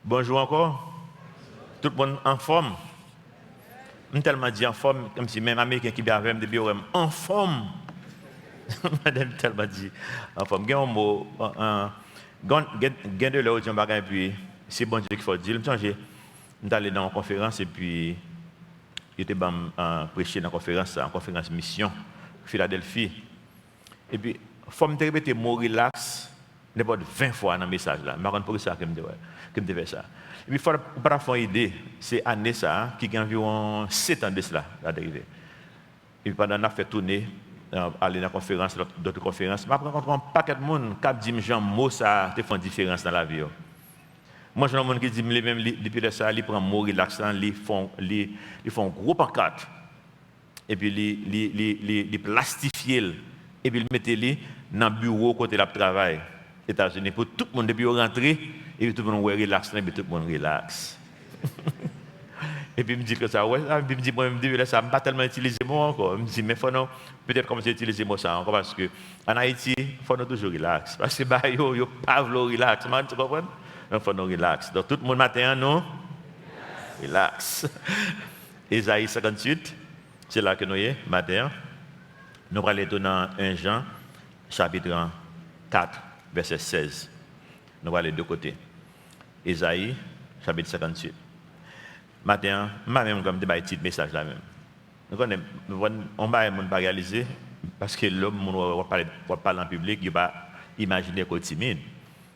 Bonjour encore. Tout le monde en forme. Je tellement dit en forme, comme si même Américain qui vient avec me dit en forme. Madame tellement dit en forme. Il y a un mot, il y a de l'eau, puis c'est bon Dieu qu'il faut dire. Je suis allé dans une conférence et puis j'étais prêché dans une conférence mission, Philadelphie. Et puis, il faut me répéter le mot relax n'importe 20 fois dans le message là. Je ne sais pas pour ça que je me ça. Et puis, il faut pas faire une idée, c'est année ça, qui a environ 7 ans de cela, d'arriver. Et puis, pendant qu'on a fait tourner, aller dans la conférence, d'autres conférences, je rencontre un paquet de monde qui dit que mot ça fait une différence dans la vie. Moi, j'ai un monde qui dit même depuis ça, ils prennent mot relaxant, ils font un gros pancarte. Et puis, ils plastifient, et puis ils mettent les dans le bureau côté de travail. États-Unis, pour tout le monde depuis rentrer, et puis tout le monde relaxe, et puis tout le monde relaxe. Et puis il me dit que ça, ouais, puis il me dit, moi, je ne vais pas tellement utiliser le mot encore. Il me dit, mais il faut peut-être commencer à utiliser le mot ça encore, parce qu'en Haïti, il faut toujours relax. Parce que il n'y a pas de relax, tu comprends? Donc il faut nous relax. Donc tout le monde matin, nous, relax. Ésaïe 58, c'est là que nous sommes, matin. Nous allons aller dans 1 Jean, chapitre 4. Verset 16. Nous allons aller de deux côtés. Ésaïe, chapitre 58. Matin, moi-même, comme je petit message là même. On va pas réaliser, parce que l'homme, va parler en public, il va imaginer qu'il est timide.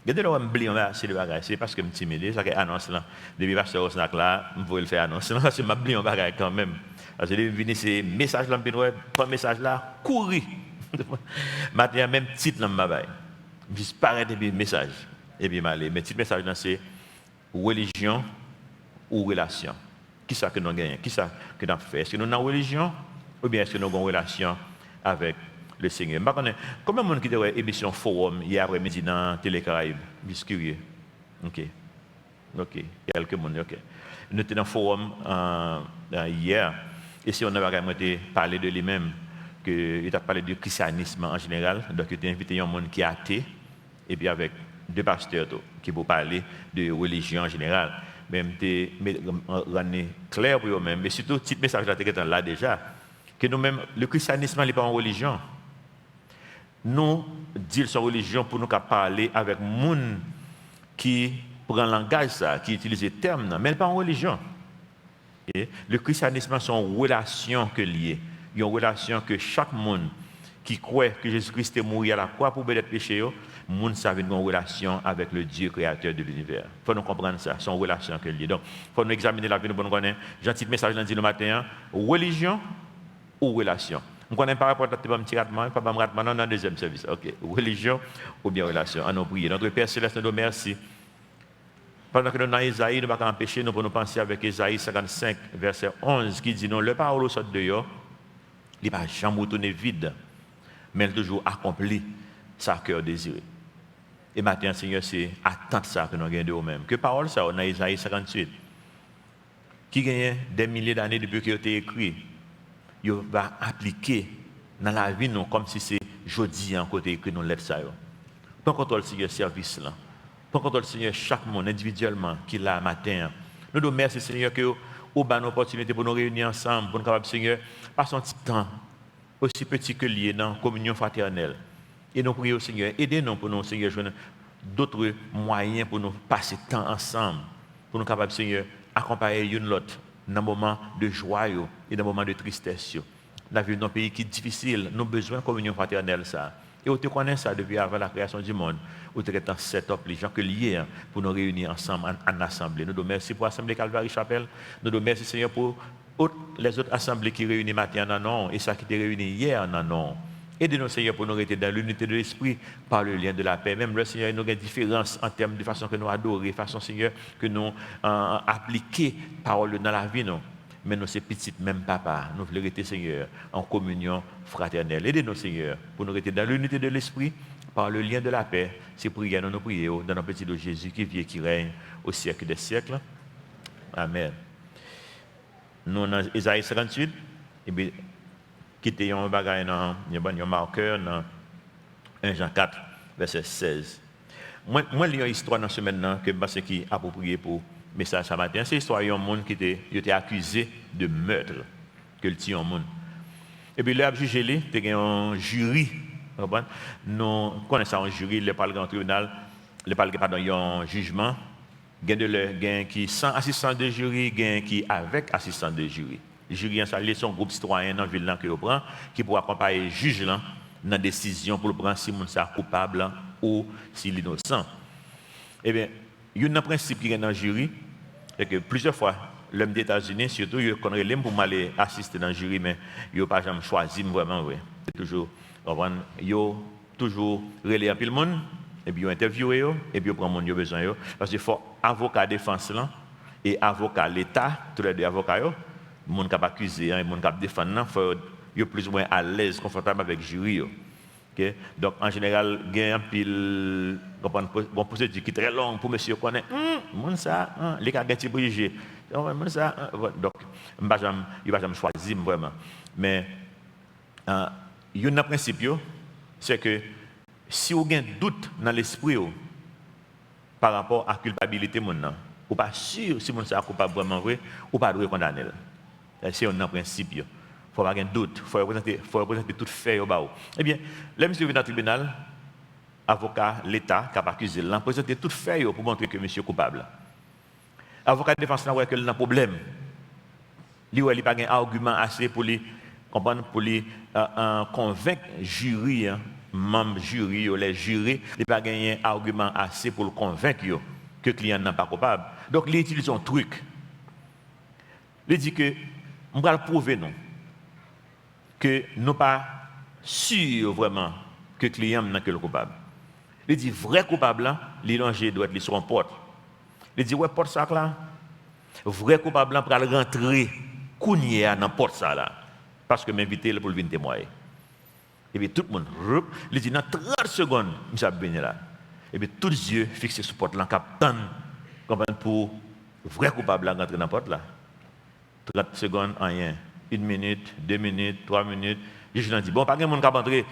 Regardez là, c'est parce que je suis timide. C'est que annonce là. Depuis que je suis là, je vais le faire annonce. Parce que je suis un bagage quand même. Parce que depuis que ces messages là, pas message là, courir. Matin, même titre là, je parais depuis le message. Et puis, mais le petit message, c'est religion ou relation. Qui ça que nous gagnons? Qui ça que nous fait? Est-ce que nous avons une religion ou bien est-ce que nous avons une relation avec le Seigneur? Combien de monde qui a une émission forum hier après-midi dans Télé-Caraïbes? Je suis curieux. Ok. Il y a quelques monde. Ok. Nous étions dans le forum hier. Et si on avait parlé de lui-même, il a parlé du christianisme en général. Donc, il a invité un monde qui est athée. Et puis avec deux pasteurs qui vont parler de religion en général. Même rendre clair pour eux-mêmes. Mais surtout, petit message là déjà, que nous-mêmes, le christianisme n'est pas une religion. Nous disons sur religion pour nous parler avec les gens qui prend le langage, qui utilise les termes, mais pas en religion. Et le christianisme, c'est une relation que liée. Il y a une relation que chaque monde qui croit que Jésus-Christ est mort à la croix pour bénir les péchés, le monde a une relation avec le Dieu créateur de l'univers. Il faut nous comprendre ça, c'est une relation que liée. Donc, il faut nous examiner la vie, nous connaître. J'ai un petit message lundi le matin, religion ou relation. On connaît par rapport à petit ratement, pas un ratement dans le deuxième service. OK, religion ou bien relation. En nous prier. Notre Père céleste, nous merci. Pendant que nous sommes dans Isaïe, nous ne pouvons pas empêcher, nous pouvons penser avec Isaïe 55, verset 11, qui dit, non, le parole sort de dehors, il ne va jamais retourner vide, mais il toujours accompli sa cœur désiré. Et maintenant, Seigneur, c'est attendre ça que nous gagnons de nous-mêmes. Que parole ça, on a Isaïe 58, qui gagne des milliers d'années depuis qu'il a été écrit, il va appliquer dans la vie, nous, comme si c'est jeudi en côté écrit dans lettre ça. Tant qu'on le Seigneur service là. Tant qu'on le Seigneur chaque monde individuellement qui l'a matin. Nous devons merci Seigneur que vous avez une opportunité pour nous réunir ensemble, pour nous capables Seigneur, passer un petit temps aussi petit que lié dans la communion fraternelle. Et nous prions Seigneur, aidez-nous pour nous Seigneur, jouer d'autres moyens pour nous passer temps ensemble, pour nous capables Seigneur, accompagner l'une l'autre dans un moment de joie et dans un moment de tristesse. La vie d'un pays qui est difficile, nous avons besoin de communion fraternelle ça. Et on te connaît ça depuis avant la création du monde. On te en set-up les gens que liés pour nous réunir ensemble en assemblée. Nous devons merci pour l'Assemblée Calvary Chapelle. Nous devons merci Seigneur pour les autres assemblées qui réunissent matin en non et ça qui était réuni hier en non. Aidez-nous Seigneur pour nous rester dans l'unité de l'esprit par le lien de la paix. Même le Seigneur, nous avons des différences en termes de façon que nous adorons, de façon Seigneur que nous appliquons parole dans la vie. Non. Mais nous, ces petites, même papa, nous voulons rester, Seigneur, en communion fraternelle. Aidez-nous, Seigneur, pour nous rester dans l'unité de l'esprit, par le lien de la paix. C'est prières, nous prions dans notre petit de Jésus qui vit et qui règne au siècle des siècles. Amen. Nous, dans Isaïe 58, et bien, quittez un bagage, un marqueur dans 1 Jean 4, verset 16. Moi, il y a une histoire dans ce maintenant que je pense qui est appropriée pour le message ce matin. C'est l'histoire d'un monde qui était accusé de meurtre, que le tue un monde. Et puis, là, jugé, il y a un jury. Nous connaissons un jury, il parle dans le tribunal, il parle il y a un jugement. Il y a qui sans assistant de jury, il y a qui avec assistant de jury. Le jury, c'est un groupe citoyen dans la ville que prend, qui pourra accompagner le juge dans la décision pour prendre si on est coupable ou s'il est innocent. Eh bien, il y a un principe qui est dans le jury, c'est que plusieurs fois, l'homme des États-Unis, surtout, il connaît les pour m'aller assister dans le jury, mais il n'a pas jamais choisi vraiment. Oui. Il a toujours relé un peu le monde, et puis il interviewé, et puis il prend le monde qui a besoin. Parce qu'il faut avocat défense là, et avocat l'État, tous les deux avocats, le monde qui a accusé, le monde qui a défendu, il faut être plus ou moins à l'aise, confortable avec le jury. Okay? Donc, en général, il y a un pile, bon procédure qui est très long pour monsieur connaître, ça, les cas qui sont obligés. Donc, il ne va jamais choisir vraiment. Mais, il y a un principe, c'est que si vous avez un doute dans l'esprit par rapport à la culpabilité, vous n'êtes pas sûr si vous êtes coupable vraiment vrai, ou pas de condamner. C'est un principe. Il ne faut pas avoir un doute, il faut représenter tout fait. Eh bien, là, monsieur vient dans le tribunal, avocat, l'État, qui a accusé, il a présenté tout fait pour montrer que monsieur est coupable. Avocat de défense n'a pas un problème. Il n'a pas un argument assez pour lui convaincre le jury, membre jury, les jurés, il n'a pas un argument assez pour le convaincre que le client n'est pas coupable. Donc, il utilise un truc. Il dit que, on va le prouver, non, que nous ne sommes pas sûrs vraiment que le client n'est que le coupable. Il dit, vrai coupable, l'ilongé doit être sur une porte. Il dit, ouais, porte ça là. Vrai coupable, pour rentrer, cougner dans la porte ça là. Parce que m'inviter pour venir témoigner. Et puis tout le monde, il dit, dans 30 secondes, je suis venu là. Et puis tous les yeux fixés sur la porte là, capitaine, pour vrai coupable rentrer dans la porte là. 30 secondes, rien. 1 minute, 2 minutes, 3 minutes. Le juge dit, bon, pas de monde qui va entrer,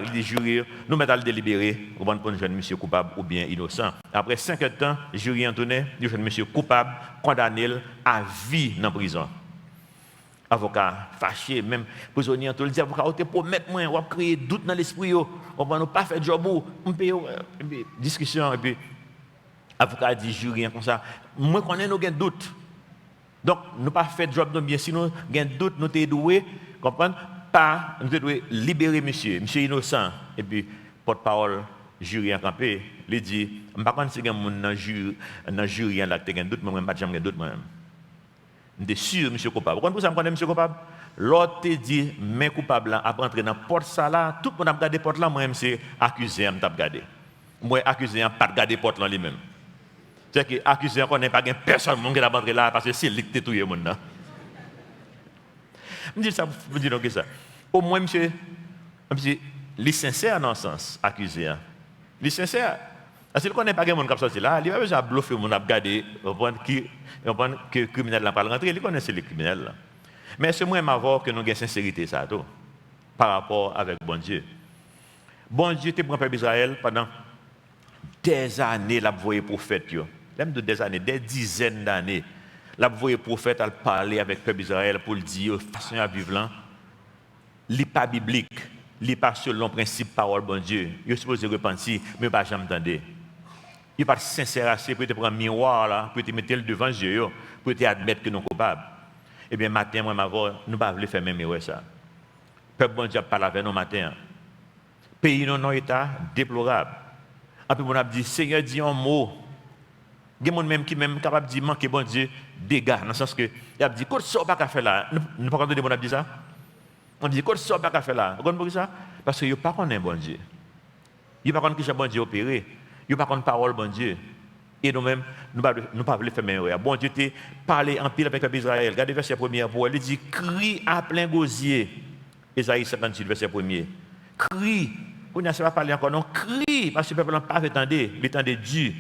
il dit, jury, nous mettons à le délibérer, pour un jeune monsieur coupable ou bien innocent. Après 5 ans de temps, le jury a tourné, le jeune monsieur coupable, condamné à vie dans la prison. Avocat fâché, même prisonnier, il dit, avocat, vous promettez moi, vous créer doute dans l'esprit, on va pas faire job, on paye, discussion, et puis, avocat dit, jury, comme ça, moi, qu'on a nos doute. Donc, nous pas fait job non bien, sinon, nous avons doute, nous sommes doués, comprenez? Pas, nous devons libérer monsieur innocent. Et puis, porte-parole, jury en campé, il dit, je ne sais pas si il y a un dans le jury qui a un doute, mais je n'ai pas de doute moi-même. Je suis sûr, monsieur coupable. Pourquoi vous connaissez monsieur coupable? L'autre te dit, mais coupable, après entrer dans la porte, ça là, tout le monde a regardé la porte là, moi-même, c'est accusé, je n'ai regardé. Moi, accusé, je n'ai pas regardé la porte là lui-même. C'est que accusé, je ne connais pas personne qui a rentré là, parce que c'est lui qui a tout le monde. Je dis ça, je dis donc ça. Au moins, monsieur, il est sincère dans le sens, accusé. Il est sincère. Parce qu'il ne connaît pas quelqu'un qui a sorti là, il va besoin de bluffer, il va regarder, que le criminel n'a pas rentré, il connaît les criminels. Mais c'est moi m'avoir que nous avons sincérité ça, tout, par rapport avec bon Dieu. Bon Dieu, tu prends peuple Israël pendant des années, il a envoyé prophète. Même de des années, des dizaines d'années. La voyé prophète a parlé avec le peuple d'Israël pour le dire, façon à vivre là, il n'est pas biblique, il n'est pas selon le principe parole bon Dieu. Il est supposé repentir, mais pas jamais entendre. Il n'est pas sincère assez pour te prendre un miroir là, pour te mettre le devant Dieu, pour te admettre que nous sommes coupables. Eh bien, matin, moi, nous ne pouvons pas faire même miroir ça. Le peuple bon Dieu parle avec nous matin. Le pays non état déplorable. Après, on a dit, Seigneur dit un mot. Il y a des gens même qui sont capables de dire manquer bon Dieu dégâts, dans le sens que il a dit, qu'est-ce que ça pas faire là? Nous ne pouvons pas entendre dire ça. On dit, qu'est-ce que ça pas faire là? Vous comprenez ça? Parce que vous ne connaissez pas bon Dieu. Vous ne connaissez pas qui bon Dieu opéré. Vous ne connaissez pas parole bon Dieu. Et nous-mêmes, nous ne pouvons pas faire meilleur. Bon Dieu t'a parlé en pile avec le peuple d'Israël. Regardez le verset 1er pour elle. Il dit, crie à plein gosier. Ésaïe 58, verset 1er. Crie. Vous n'avez pas parlé encore, non? Crie. Parce que le peuple n'a pas attendu. Il attendait Dieu.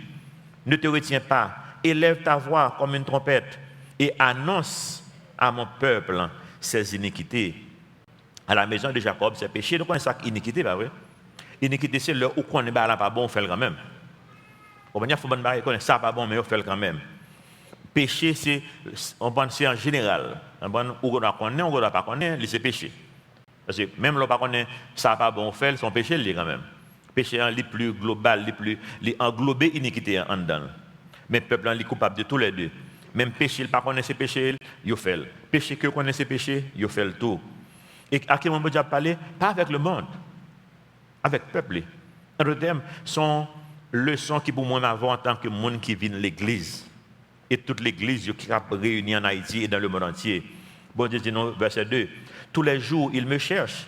Ne te retiens pas, élève ta voix comme une trompette et annonce à mon peuple ses iniquités. À la maison de Jacob, ses péchés. Donc, on a ça iniquité, bah oui. Iniquité, c'est l'heure où on n'est pas bon, on fait quand même. Il faut que ça pas bon, mais on fait quand même. Péché, on pense en général. On doit connaître, on doit pas connaître, c'est péché. Parce que même si on ne connaît ça pas bon, on fait son péché quand même. Péché est plus global, plus englobé iniquité en dedans. Mais le peuple est coupable de tous les deux. Même péché, il ne connaît pas ses péchés, il fait. Péché que connaît ses péchés, il fait le tout. Et à quel moment Dieu parlé? Pas avec le monde, avec le peuple. En d'autres termes, sont leçons qui pour moi m'avons en tant que monde qui vient de l'église. Et toute l'église qui est réunie en Haïti et dans le monde entier. Bon Dieu dit non, verset 2. Tous les jours, il me cherche.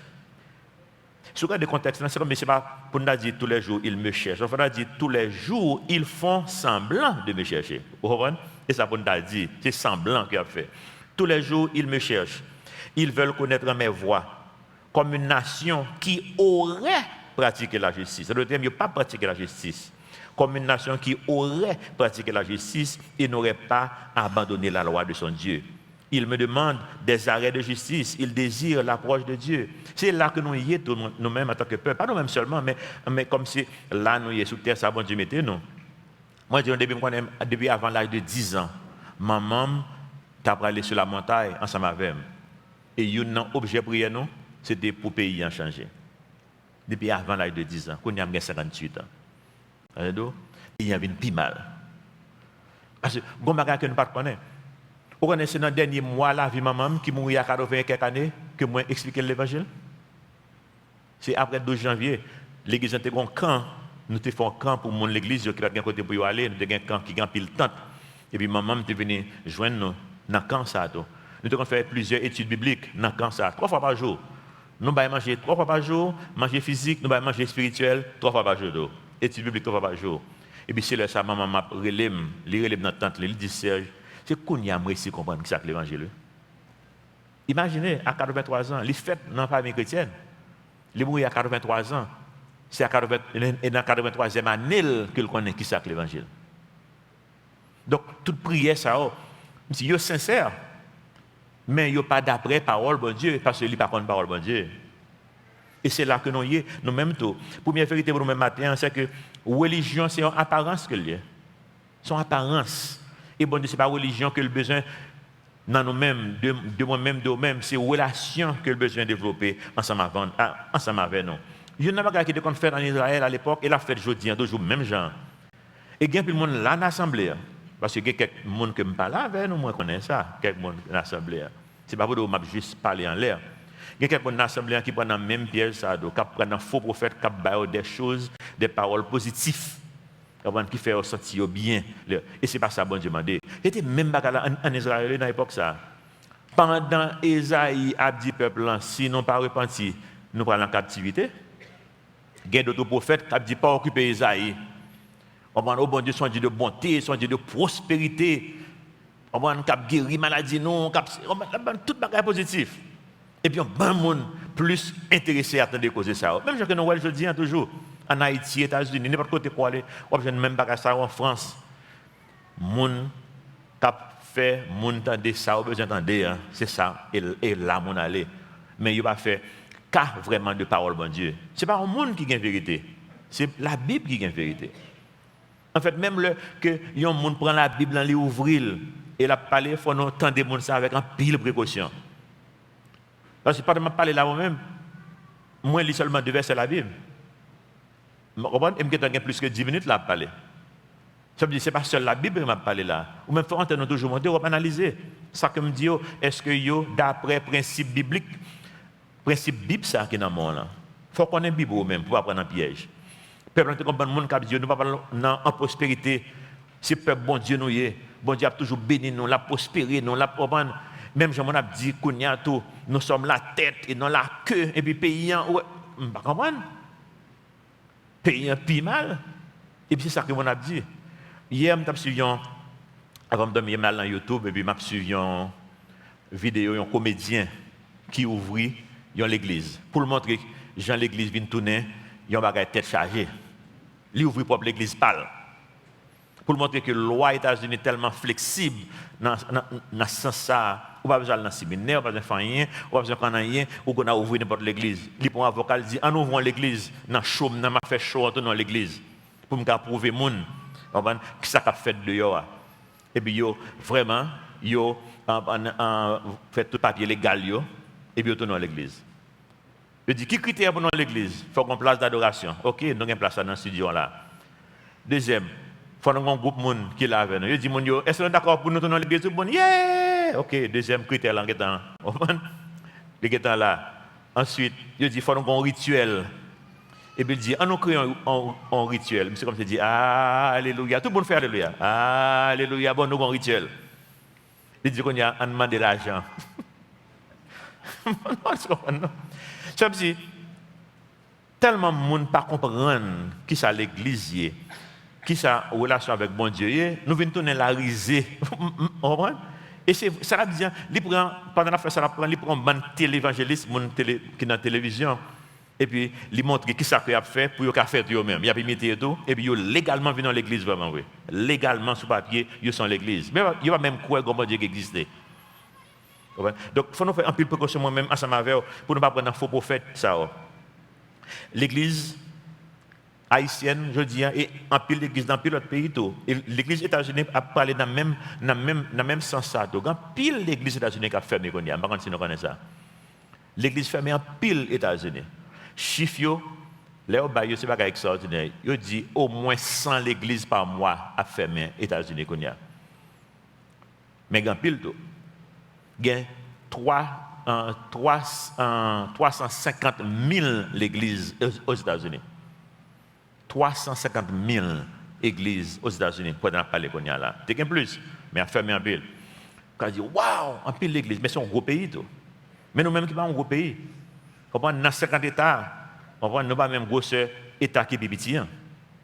Si vous regardez le contexte, c'est comme, mais ce n'est pas pour nous dire tous les jours, ils me cherchent. On va dire tous les jours, ils font semblant de me chercher. Vous comprenez? Et ça pour nous dire, c'est semblant qu'il a fait. Tous les jours, ils me cherchent. Ils veulent connaître mes voies. Comme une nation qui aurait pratiqué la justice. C'est le terme, il n'y a pas pratiqué la justice. Comme une nation qui aurait pratiqué la justice et n'aurait pas abandonné la loi de son Dieu. Il me demande des arrêts de justice. Il désire l'approche de Dieu. C'est là que nous y sommes nous-mêmes en tant que peuple. Pas nous-mêmes seulement, mais comme si là nous y sommes sous terre, ça bon Dieu mettez nous. Moi, depuis avant l'âge de 10 ans, maman t'a allé sur la montagne ensemble avec moi. Et un objet prière nous, c'était pour le pays en changer. Depuis avant l'âge de 10 ans, quand on a 58 ans. Il y avait une plus mal. Parce que, bon bagage que nous ne connaissons pas. Vous connaissez dans le dernier mois, la vie de maman qui mourit à 80 quelques années, que moi expliqué l'évangile. C'est après 12 janvier, l'église a fait un camp. Nous avons fait un camp pour mon l'église qui a un côté pour y aller. Nous avons un camp qui a pile tente. Et puis maman est venue joindre nous dans le camp. Nous avons fait plusieurs études bibliques dans le camp 3 fois par jour. Nous allons manger 3 fois par jour, manger physique, nous allons manger spirituel 3 fois par jour. Études bibliques 3 fois par jour. Et puis c'est là ça, maman m'a relève dans la tente, il dit Serge, c'est qu'on y a réussi à comprendre que c'est l'évangile. Imaginez, à 83 ans, il fait dans la famille chrétienne. Il est mort à 83 ans. C'est à dans la 83e année qu'il connaît qui c'est l'évangile. Donc, toute prière, ça, si est sincère, mais il n'y a pas d'après parole, bon Dieu, parce qu'il n'y a pas de parole, bon Dieu. Et c'est là que nous y sommes, nous-mêmes tout. Première vérité pour nous-mêmes matin, c'est que religion, c'est une apparence que lié. C'est une apparence. Et bon Dieu, ce n'est pas religion que le besoin dans nous-mêmes, de moi-même, de nous-mêmes, c'est une relation que le besoin de développer ensemble avec nous. Il y a un qui était fait en Israël à l'époque, et l'a fait aujourd'hui, toujours même genre. Et il y a plus de monde là dans l'assemblée. Parce que quelques monde qui me parle avec nous, moi je connais ça, quelques monde dans l'assemblée. Ce n'est pas pour que je juste parler en l'air. Il y a quelques monde dans l'assemblée qui prennent le même piège, qui prennent un faux prophète, qui baillent des choses, des paroles positives, qui fait ressentir bien. Et ce n'est pas ça, bon Dieu m'a dit. C'était même en Israël dans l'époque ça. Pendant Esaïe a dit peuple, si nous pas repenti, nous prenons en captivité. Il y a d'autres prophètes qui ont dit pas occuper Esaïe. On va au bon Dieu, son Dieu de bonté, son Dieu de prospérité. On va guérir maladie, non, tout bagage positif. Et puis on va monde plus intéressé à attendre causer ça. Même que nous je dis toujours en Haïti, États-Unis, n'importe côté pour aller, on va même bagage ça en France. Moun cap fait moun tande ça, besoin entendre, c'est ça et là mon aller. Mais il va faire cas vraiment de parole bon Dieu. C'est pas un monde qui gagne vérité. C'est la Bible qui gagne vérité. En fait, même que yon monde prend la Bible, en ouvrir et la parler, il faut nous entendre monde ça avec un pile précaution. Parce que pas de me parler là moi-même, moi lis seulement 2 versets de la Bible. Vous comprenez? Et je plus que 10 minutes là à parler. Ça veut dire que ce n'est pas seul la Bible qui m'a parlé là. Ou même faut entendre toujours monter, on va analyser. Ça que me dit, est-ce que yo d'après principe biblique, principe Bible ça qui est dans le monde là. Il faut connaître la Bible même pour pas prendre un piège. Peuple qui comprend le monde qui dit nous pas dans en prospérité. C'est peuple bon Dieu nous y. Bon Dieu a toujours béni nous, l'a prospéré, nous l'a comprendre. Même Jean a dit kounya tout, nous sommes la tête et non la queue et puis paysan ouais, pas comprendre. Paysan plus mal. Et puis c'est ça que mon a dit. Hier je suivi avant de dormir mal dans YouTube et puis m'a suivi une vidéo un comédien qui ouvrit l'église pour le montrer Jean l'église vient tourner, il a une tête chargée. Il ouvre propre l'église parle. Pour le montrer que la loi des États-Unis est tellement flexible dans ce sens-là. On n'a pas besoin d'un séminaire, on n'a pas besoin de rien, on n'a pas besoin de rien, ou qu'on a ouvert n'importe l'église. Il prend un avocat, il dit, en ouvrant l'église, dans chaud, dans ma fait chaud, dans l'église, pour me prouver moun. Qui ça qu'a fait dehors. Et puis, vraiment, fait tout papier légal, et puis, ils tournent à l'église. Je dis, qui critère pour nous l'église? Il faut qu'on place d'adoration. OK, nous avons une place dans le studio là. Deuxième, il faut qu'on ait un groupe de monde qui est là avec nous. Je dis, est-ce que nous sommes d'accord pour nous tourner à l'église? Tout le monde, yeah! OK, deuxième critère là, il est là. Ensuite, je dis, il faut qu'on ait un rituel. Et puis il dit, on crée un rituel. Monsieur comme je dis, alléluia. Tout le monde fait alléluia. Alléluia, bon, nous avons un rituel. Il dit qu'on a demandé l'argent. Ça veut dire, tellement de monde ne comprend qui ça l'église, qui ça relation avec bon Dieu, nous venons tourner la risée. Et ça veut dire, pendant la fête, il prend un télévangéliste qui est dans la télévision. Et puis, il montre qui ça a fait pour qu'il faire eux-mêmes. Il a mis tout, et puis ils légalement venus dans l'église, vraiment, oui. Légalement, sous papier, ils sont l'église. Mais il va même croire que Dieu existait. Donc, il faut nous faire un peu de précaution moi-même, ensemble avec eux, pour ne pas prendre un faux prophète. L'église haïtienne, je dis, et en pile l'église dans pile autre pays. L'église états-unis a parlé dans le même sens. Donc, en pile l'église états-unis qui a fermé, je ne sais pas si nous connaissons ça. L'église fermée en pile États-Unis. Chiffre, c'est pas extraordinaire. Il dit au moins 100 l'église par mois à fermer États-Unis. Mais il y a pile tout. Il y a 350 000 l'église aux États-Unis. 350 000 églises aux États-Unis pour parler qu'on y a là. C'est plus, mais à fermer en pile. Quand dit waouh, en pile l'église, mais c'est un gros pays tout. Mais nous-mêmes qui pas un gros pays. Dans 50 États, nous n'avons pas même gros État qui est petit.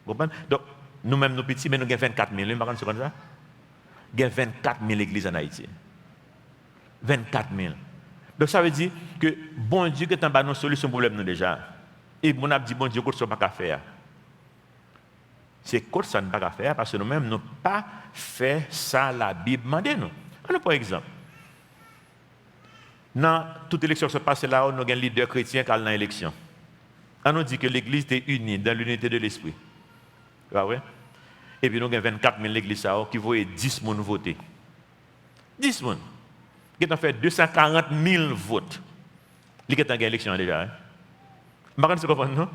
Donc, nous-mêmes, nous petits, mais nous avons 24 000. C'est comme ça? Nous avons 24 000 églises en Haïti. 24 000. Donc, ça veut dire que bon Dieu qui est en bas nos solutions problème nous déjà. Et mon a dit, bon Dieu, qu'est-ce qu'on n'a pas faire? C'est quoi ça n'a pas faire parce que nous-mêmes, nous n'avons pas fait ça, la Bible demande nous. Alors, par exemple, dans toute élection qui se passe là, nous avons un leader chrétien qui a dans l'élection. On nous dit que l'Église est unie dans l'unité de l'Esprit. Ouais. Et puis nous avons 24 000 l'église qui voient 10 personnes voter. 10 personnes. Qui ont fait 240 000 votes. Ils ont gagné l'élection déjà. Je ne sais pas si nous avons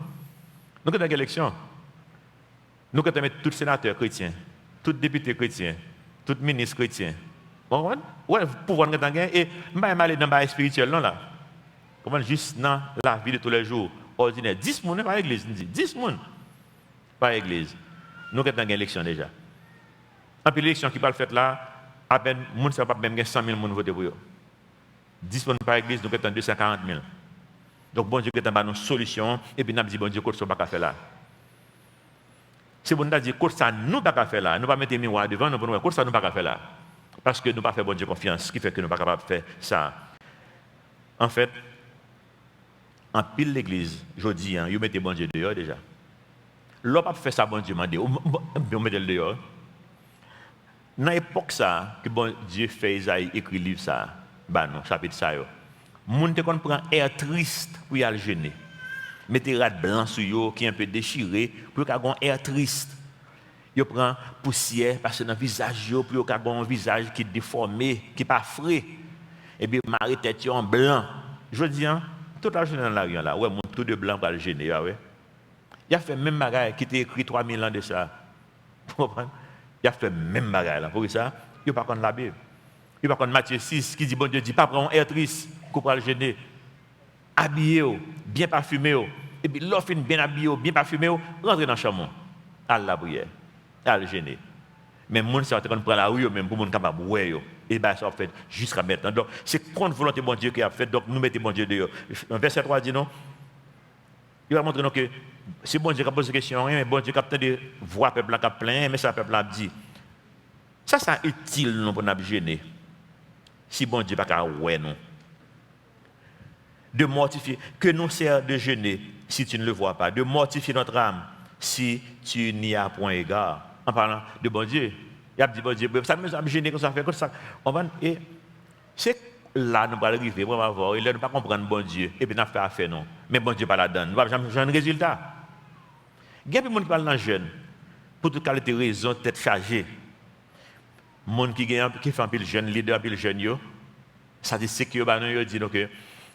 gagné l'élection. Nous avons mis tous les sénateurs chrétiens, tous les députés chrétiens, tous les ministres chrétiens. Ouais, pouvoir nous gagner. Et je ne vais pas aller dans le spirituel, non là. Comment juste dans la vie de tous les jours, ordinaire. 10 personnes par l'église. 10 personnes par l'église. Nous avons gagné l'élection déjà. En plus, l'élection qui va le faire là, à peine, les gens ne savent pas même 100 000 personnes voter pour eux. 10 personnes par l'église, nous avons 240 000. Donc, bon Dieu, nous avons une solution, et puis nous avons dit, bon Dieu, qu'est-ce qu'on va faire là? Si bon Dieu dit, qu'est-ce que nous ne pouvons pas faire là? Nous ne pouvons pas mettre les miroirs devant nous pour nous dire, qu'est-ce que nous ne pouvons pas faire là? Parce que nous ne pouvons pas faire bon Dieu confiance, ce qui fait que nous ne sommes pas capables de faire ça. En fait, en pile l'église, je dis, vous mettez bon Dieu dehors déjà. L'on pas fait ça, bon Dieu m'a dit, on met le dehors. Dans l'époque ça, que bon Dieu fait Isaïe écrit livre ça, non, chapitre ça yo. Moun te kon prend air triste pour y aller gêner. Mettez rat blanc sur yo qui est un peu déchiré pour qu'il ait un air triste. Yo prend poussière parce que dans visage yo pour qu'il ait un visage qui est déformé, qui pas frais. Et puis marrer tête en blanc. Je dis toute la journée dans la rue là, ouais, mon tout de blanc pour le gêner, ouais. Il a fait même bagaille qui était écrit 3000 ans de ça. Vous comprenez? Il a fait même bagaille là. Pour ça, il pas contre la Bible. Il pas contre Matthieu 6 qui dit bon Dieu dit pas prendre un air triste pour le gêner. Habillez-vous, bien parfumé et puis l'offre bien habillé, bien parfumé, rentrez dans le chambre. À la prière, à le gêner. Mais les gens sont en train de prendre la rue même pour les capable de voir. Et bien ça fait jusqu'à maintenant. Donc c'est contre volonté de bon Dieu qui a fait. Donc nous mettons bon Dieu dehors. Verset 3 dit non. Il va montrer que si bon Dieu a posé question, mais bon Dieu a de voir le peuple qui a plein, mais ça le peuple a dit. Ça est utile nous pour nous gêner. Si bon Dieu n'a pas ouais nous. De mortifier, que nous sert de gêner si tu ne le vois pas. De mortifier notre âme si tu n'y as point égard. En parlant de bon Dieu. Il a dit bon Dieu, ça me gêne comme ça fait comme ça. Et c'est là nous pas arriver vraiment voir et là nous pas comprendre bon Dieu et puis n'a fait affaire non mais bon Dieu pas la donne nous pas jamais un résultat. Il y a des gens qui parlent dans jeune pour toute qualité de raison, tête chargée. Monde qui fait un peu jeune, leader un peu jeune, yo, statistique qui yo dit que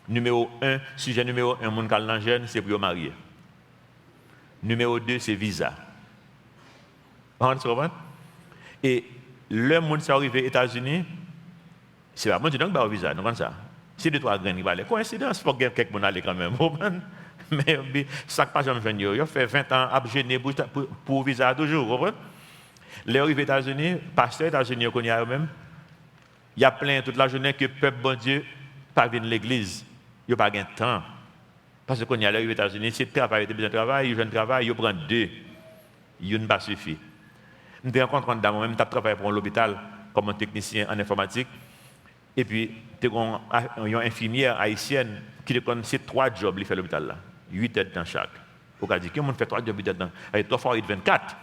numéro 1, sujet numéro 1, monde qui jeune, c'est pour marier. Numéro 2, c'est visa. Vous comprenez? Et le monde qui est arrivé aux États-Unis, c'est pas moi qui donne un visa, non comme ça. C'est deux trois graines qui valent. Coïncidence, il faut que quelqu'un aller quand même. Mais ça pas jamais venu. Il fait 20 ans à gêner pour visa toujours, vous comprenez? Les arrivés aux États-Unis, pasteur aux États-Unis qu'on y a eux-mêmes, il y a plein toute la journée que le peuple bon Dieu pas vient de l'église. Il n'y a pas de temps. Parce qu'on y a les arrivés aux États-Unis, si le travail était besoin de travail, il vient de travail, il prend deux. Il ne pas suffit. Je me rencontre dans moi-même, je travaille pour l'hôpital comme un technicien en informatique. Et puis, il y a une infirmière haïtienne qui c'est 3 jobs qu'il fait à l'hôpital là. 8 heures dans chaque. Vous avez dit que on fait 3 jobs 8 heures dans. Avec 3 fois 8, 24.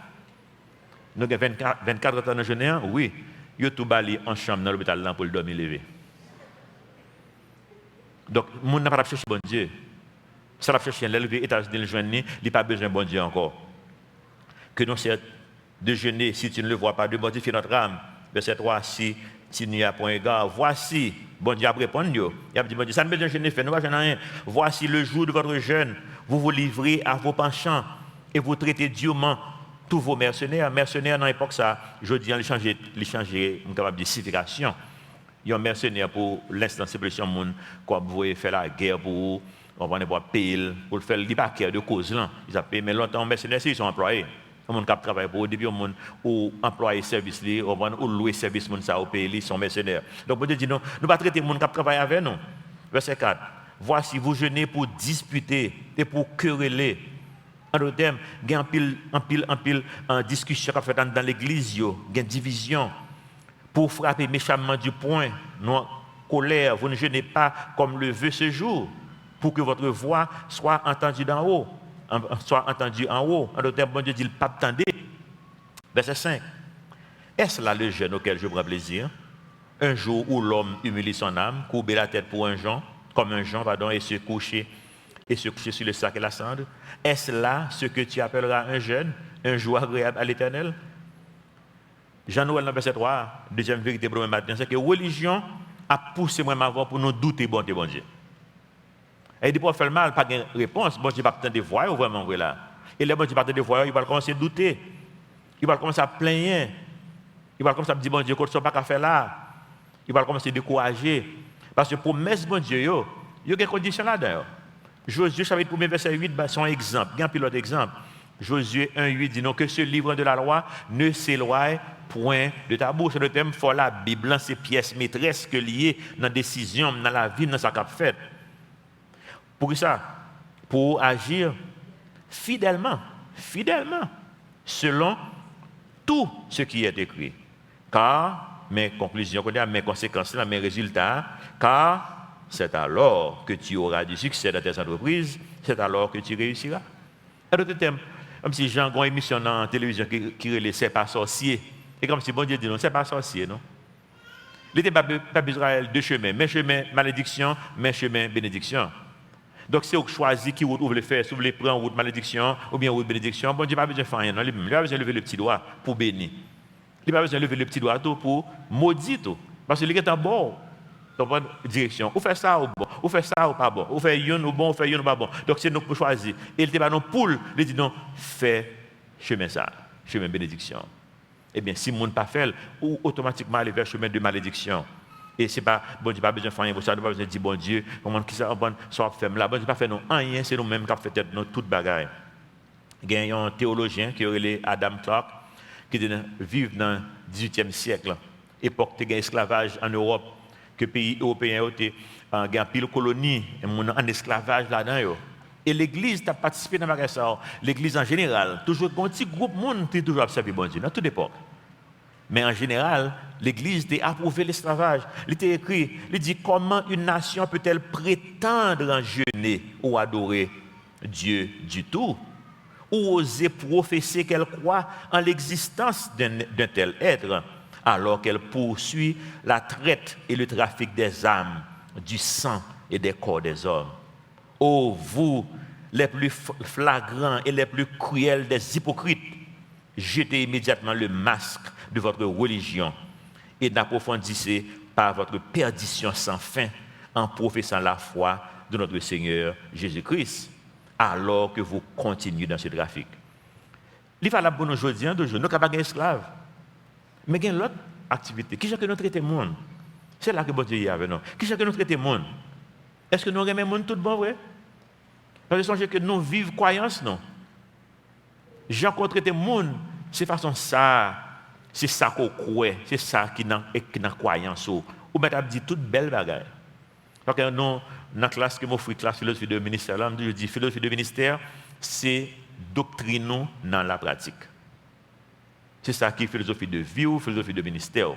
Nous avons 24 heures dans la journée, oui. Il y a tout bali en chambre dans l'hôpital là pour le dormir lever. Donc, le monde n'a pas cherché bon Dieu. Ça va chercher l'élevé États-Unis le joindre, il n'a pas besoin de bon Dieu encore. Que nous c'est déjeuner, si tu ne le vois pas, de modifier notre âme. Verset 3, si tu n'y as point égard, voici, bon Dieu a répondu. Il a dit, bon Dieu, ça ne besoin de jeûner, fait, nous ne rien. Voici le jour de votre jeûne, vous vous livrez à vos penchants et vous traitez durement tous vos mercenaires. Mercenaires, dans l'époque, ça, je dis, ils changeaient, on capable de signification. Il y a un mercenaire pour l'instant, c'est plus un monde, comme vous voyez, faire la guerre pour on va pas payer, pour faire le paquet de causes là. Ils ont payé, mais longtemps, les mercenaires, ils sont employés. Les gens qui travaillent pour eux, depuis les gens ou employés service, ou louer service, au pays, ils sont mercenaires. Donc, Dieu dit, non, nous ne pas traiter les gens qui travaillent avec nous. Verset 4. Voici, vous jeûnez pour disputer et pour quereller. En d'autres termes, il y a en pile en discussion qui fait dans l'église, il y a une division pour frapper méchamment du poing, non colère. Vous ne jeûnez pas comme le veut ce jour, pour que votre voix soit entendue d'en haut. Soit entendu en haut. En d'autres termes, bon Dieu dit, le pape tendait. Verset 5. Est-ce là le jeûne auquel je prends plaisir? Un jour où l'homme humilie son âme, courber la tête pour un Jean, comme un Jean, pardon, et se coucher sur le sac et la cendre. Est-ce là ce que tu appelleras un jeûne, un jour agréable à l'Éternel? Jean-Noël, dans verset 3, deuxième vérité pour le matin, c'est que la religion a poussé moi avant pour nous douter bon Dieu. Et il dit pour faire le mal, pas de réponse. Bon Dieu va attendre de voir ou vraiment vrai là. Et là, bon Dieu va attendre de voir, il va commencer à douter. Il va commencer à plaindre. Il va commencer à dire bon Dieu, qu'on ne pas qu'à faire là. Il va commencer à décourager. Parce que pour mettre bon Dieu, il y a des conditions là-dedans. Josué, chapitre 1, verset 8, c'est un exemple. Il y a un pilote exemple. Josué 1,8 dit non, que ce livre de la loi ne s'éloigne point de ta bouche. Le thème, il faut la Bible, c'est pièces maîtresses que liées dans la décision, dans la vie, dans sa cap fait. Pour ça, pour agir fidèlement, selon tout ce qui est écrit. Car, mes conclusions, mes conséquences, mes résultats, car c'est alors que tu auras du succès dans tes entreprises, c'est alors que tu réussiras. À d'autres termes, comme si Jean a une émission dans la télévision qui relève c'est pas sorcier. Et comme si bon Dieu dit non, c'est pas sorcier, non? Il n'était pas Israël deux chemins, mes chemins malédiction, mes chemins bénédiction. Donc, c'est vous choisissez qui route vous voulez faire, si vous voulez prendre route malédiction ou bien route bénédiction. Bon Dieu n'a pas besoin de faire rien, non? Il n'a pas besoin de lever le petit doigt pour bénir. Il n'a pas besoin de lever le petit doigt pour maudire tout. Parce qu'il est en bon, dans bonne direction. Ou fait ça ou bon, ou fait ça ou pas bon, ou fait yon ou bon, ou fait yon ou pas bon. Donc, c'est nous pour choisir. Et il n'était pas non poule, il dit non, fais chemin ça, chemin bénédiction. Eh bien, si le monde n'a pas fait, ou automatiquement aller vers le chemin de malédiction. Et c'est pas, bon Dieu, pas besoin de faire rien pour ça, pas besoin de dire, bon Dieu, comment qui ça, bon, soit ferme là, bon Dieu, pas fait non, rien, c'est nous-mêmes qui avons fait tête, nous, toute bagaille. Il y a un théologien qui est Adam Clarke, qui vit dans le 18e siècle, époque de l'esclavage en Europe, que les pays européens ont un pile colonie, en esclavage là-dedans. Et l'Église a participé dans ça, l'Église en général, toujours un petit groupe de monde qui toujours observé bon Dieu, dans toute époque. Mais en général, l'Église a approuvé l'esclavage. Il était écrit, il dit comment une nation peut-elle prétendre en jeûner ou adorer Dieu du tout, ou oser professer qu'elle croit en l'existence d'un tel être, alors qu'elle poursuit la traite et le trafic des âmes, du sang et des corps des hommes. Ô vous, les plus flagrants et les plus cruels des hypocrites, jetez immédiatement le masque de votre religion et n'approfondissez pas votre perdition sans fin en professant la foi de notre Seigneur Jésus-Christ, alors que vous continuez dans ce trafic. Il est valable pour nous aujourd'hui, nous ne sommes pas des esclaves. Mais il y a l'autre activité. Qui est-ce que nous traitons le monde? C'est là que bon Dieu est avec nous. Qui est-ce que nous traitons le monde? Est-ce que nous aimons le monde tout bon, vrai? Parce que songez que nous vivons croyance, non? Jean qu'on traite le monde, c'est façon ça, c'est ça qu'on croit, c'est ça qui est dans croyance. Ou bien dit toute belle bagaille. Parce que nous, dans la classe que moi fais classe philosophie de ministère, là, je dis philosophie de ministère, c'est doctrine dans la pratique. C'est ça qui est philosophie de vie ou philosophie de ministère.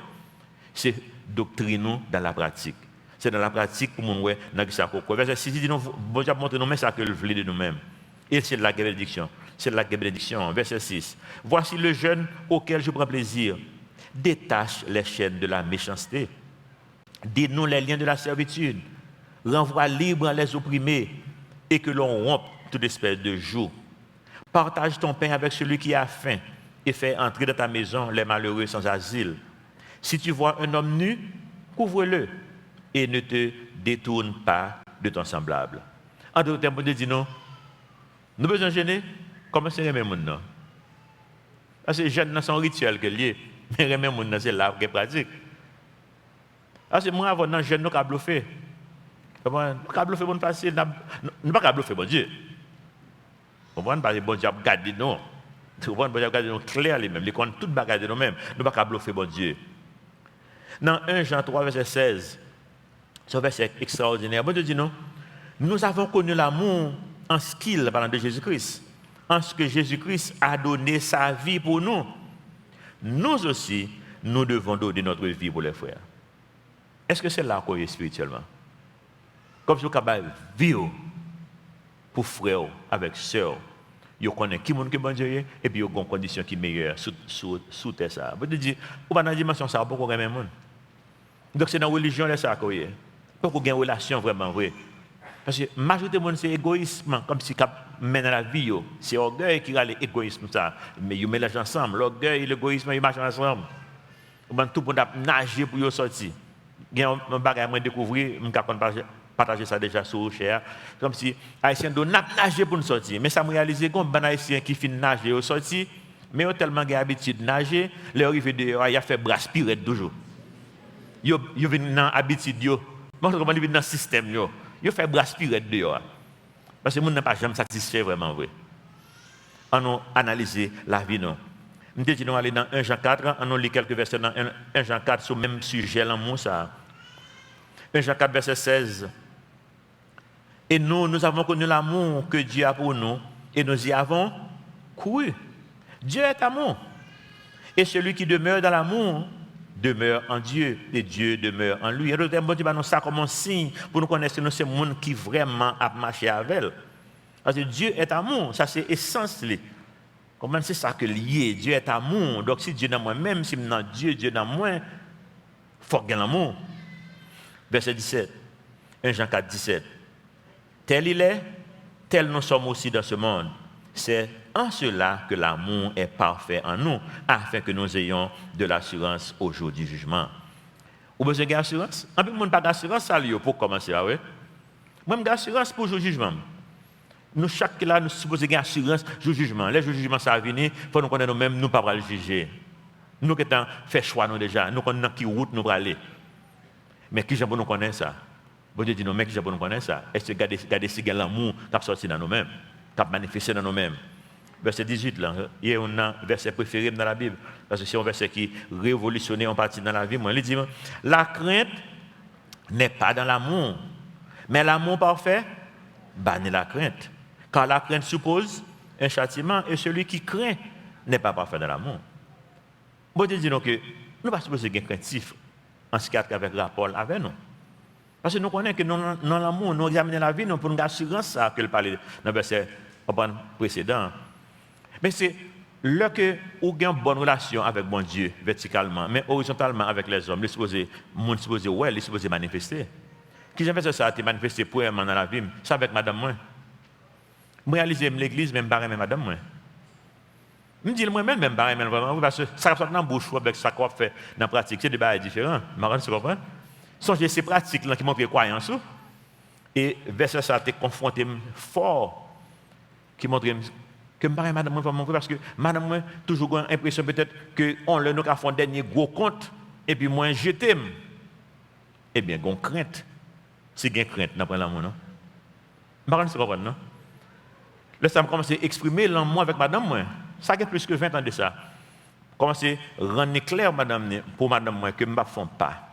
C'est doctrine dans la pratique. C'est dans la pratique pour nous dans ça qu'on croit. Verset 6 dit nous bon Dieu montre nous-mêmes ça que le voulait de nous-mêmes. Et c'est la bénédiction. C'est la bénédiction. Verset 6. Voici le jeûne auquel je prends plaisir. Détache les chaînes de la méchanceté. Dénoue les liens de la servitude. Renvoie libre les opprimés et que l'on rompe toute espèce de joug. Partage ton pain avec celui qui a faim et fais entrer dans ta maison les malheureux sans asile. Si tu vois un homme nu, couvre-le et ne te détourne pas de ton semblable. En d'autres termes, Dieu dit non. Nous besoin de gêner. Comment c'est remettre mon nom? Parce que jeûne c'est un rituel que lié, mais remettre mon nom c'est là qui est pratique. Parce que moi avant dans jeûne nous ca bluffer. Comment ca bluffer bon facile, nous pas ca bluffer bon Dieu. Comprendre parce que bon Dieu a gardé nous. Tu comprends bon Dieu a gardé nous clair lui-même, il connaît toute bagarre de nous-mêmes. Nous pas ca bluffer bon Dieu. Dans 1 Jean 3 verset 16. C'est un verset extraordinaire. Bon Dieu dit non. Nous avons connu l'amour en ce qu'il parlant de Jésus-Christ. En ce que Jésus-Christ a donné sa vie pour nous. Nous aussi, nous devons donner notre vie pour les frères. Est-ce que c'est là qu'on est spirituellement? Comme si vous avez vivre pour frères avec sœurs, vous connaissez qui est bon Dieu et puis vous avez une condition qui est meilleure sous terre ça. Vous dites, vous avez une dimension ça pour qu'on ait même. Donc c'est dans la religion là ça qu'on est. Pour qu'on ait une relation vraiment vraie. Parce que la majorité des gens, c'est égoïsme, comme si cap mène à la vie. C'est l'orgueil qui a l'égoïsme. Mais ils mélangent ensemble. L'orgueil et l'égoïsme, ils marchent ensemble. Tout le monde a nagé pour sortir. Il y a un bagage que je découvrir, je vais partager ça déjà sur cher. Comme si les Haïtiens doivent nager pour nous sortir. Mais ça me réalise qu'il y a des Haïtiens qui finissent nager pour sortir, mais ils ont tellement l'habitude de nager, ils arrivent dehors, ils ont fait bras spirituel toujours. Ils viennent dans l'habitude, ils viennent dans le système. Ils font bras spirituel dehors. Parce que les gens n'ont pas jamais satisfait vraiment vrai. On a analysé la vie. Nous disons aller dans 1 Jean 4, on a lu quelques versets dans 1 Jean 4 sur le même sujet, l'amour ça. 1 Jean 4, verset 16. Et nous avons connu l'amour que Dieu a pour nous et nous y avons cru. Dieu est amour. Et celui qui demeure dans l'amour demeure en Dieu et Dieu demeure en lui. Et nous avons ça comme un signe pour nous connaître que nous sommes des gens qui vraiment a marché avec elle. Parce que Dieu est amour, ça c'est essence. Comment c'est ça que lié? Dieu est amour. Donc si Dieu est dans moi-même, si dans Dieu, Dieu est dans moi, il faut qu'il y ait l'amour. Verset 17, 1 Jean 4, 17. Tel il est, tel nous sommes aussi dans ce monde. C'est en cela que l'amour est parfait en nous, afin que nous ayons de l'assurance au jour du jugement. Vous avez besoin d'assurance? Un peu de monde n'a pas d'assurance, ça pour commencer. Ah ouais? Moi, j'ai d'assurance pour le jour du jugement. Nous, chaque là, nous supposons avoir assurance pour le jugement. Les jours du jugement, ça va venir, il faut nous connaître nous-mêmes, nous ne pouvons pas le juger. Nous qui avons fait choix nous déjà, nous connaissons qui route nous allons aller. Mais qui j'ai pour nous connaître ça? Bon Dieu dit non, mais qui j'ai pour nous connaître ça? Est-ce que regardez si l'amour qui a sorti dans nous-mêmes, qui a manifesté dans nous-mêmes? Verset 18, là, il y a un verset préféré dans la Bible, parce que c'est un verset qui révolutionne en partie dans la vie. Moi, il dit, la crainte n'est pas dans l'amour, mais l'amour parfait bannit la crainte. Car la crainte suppose un châtiment, et celui qui craint n'est pas parfait dans l'amour. Bon Dieu dit donc que nous ne sommes pas supposés être craintifs en ce qui a avec rapport avec nous. Parce que nous connaissons que dans l'amour, nous examinons la vie, nous pour nous assurance ça que le parlait dans le verset précédent. Mais c'est là que vous avez une bonne relation avec mon Dieu, verticalement, mais horizontalement avec les hommes. Les supposés ouais, les supposés manifester. Qui j'ai fait ça, tu manifesté pour moi dans la vie, c'est avec madame moi. Je réalise l'église, même pas avec madame moi. Je me dis moi-même, même vraiment, parce que ça sort dans la bouche avec ça qu'on fait dans la pratique, c'est des choses différents. Tu comprends? Songez ces pratiques là qui montrent croyance. Et verset ça t'est confronté fort, qui montre que madame moi pas parce que madame moi toujours l'impression peut-être que on le nous a fait un dernier gros compte et puis moi jeté. Eh bien, gon crainte. C'est gain crainte dans l'amour non. Tu comprends non? Là ça me commence à exprimer l'amour avec madame moi. Ça fait plus que 20 ans de ça. Commence à rendre clair madame pour madame moi que me font pas.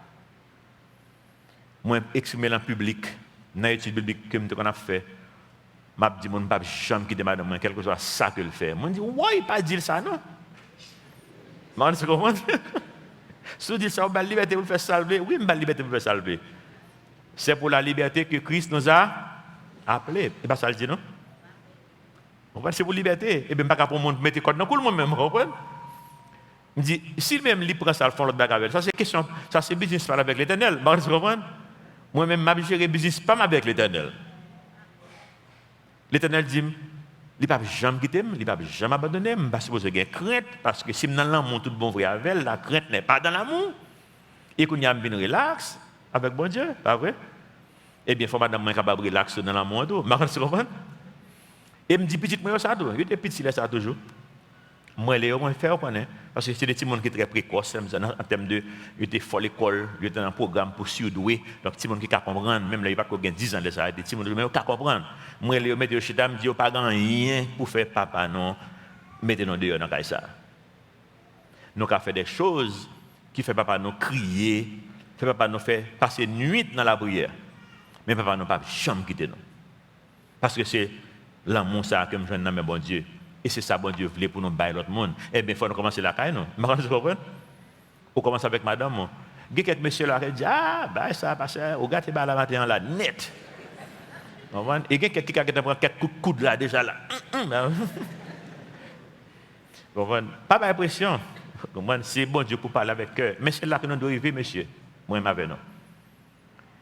Moi exprimer en public dans l'étude biblique que nous avons fait, je dis que je ne peux jamais quitter madame, quel que soit ça que le fait. Je dis, ouais, il pas dire ça, non? Je comprends? Si vous dites ça, la liberté pour faire salver, oui, la liberté pour faire salver. C'est pour la liberté que Christ nous a appelés. Et bien ça le dit, non? C'est pour la liberté. Et bien, je ne peux pas pour le monde mettre code dans le monde même, vous comprenez? Je dis, si même il prend ça, le fond de la ça c'est question, ça c'est business avec l'Éternel. Vous comprenez? Moi-même, je gère le business pas avec l'Éternel. L'Éternel dit, il ne va jamais quitter, il ne va jamais abandonner, je ne vais supposer qu'il y a crainte, parce que si je suis dans l'amour, tout bon vrai avec elle, la crainte n'est pas dans l'amour. Et qu'on y a bien relax avec bon Dieu, pas vrai? Eh bien, il faut madame capable de relaxer dans l'amour. Vous comprenez? Et me dit, petite, moi, ça, je suis petit, ça toujours. Moi, je vais faire connaître. Parce que c'est des petits gens qui sont très précoces, en termes de. Ils étaient fort à l'école, ils étaient dans un programme pour surdouer. Donc, des petits gens qui peuvent comprendre, même là, il n'y a pas 10 ans de ça, des petits gens qui peuvent comprendre. Moi, je mets chez dame, je dis, pas rien pour faire papa, non. Mettez-nous dehors dans le ça. Nous avons fait des choses qui font papa nous crier, fait papa nous faire passer nuit dans la prière. Mais papa nous pas jamais quitter nous. Parce que c'est l'amour ça que je donne dans mes bon Dieu. Et c'est ça, bon Dieu, voulait pour nous bailler l'autre monde. Eh bien, il faut nous commencer la caille, non? Vous comprenez? On commence avec madame. Il y a quelques messieurs là qui disent, ah, bah, ça, parce que, regardez, la matin là, net. Et il y a quelqu'un qui a pris quelques coups de coude là, déjà là. Vous comprenez? Pas d'impression. C'est bon Dieu pour parler avec eux. Mais c'est là que nous devons arriver, monsieur. Moi, avec nous.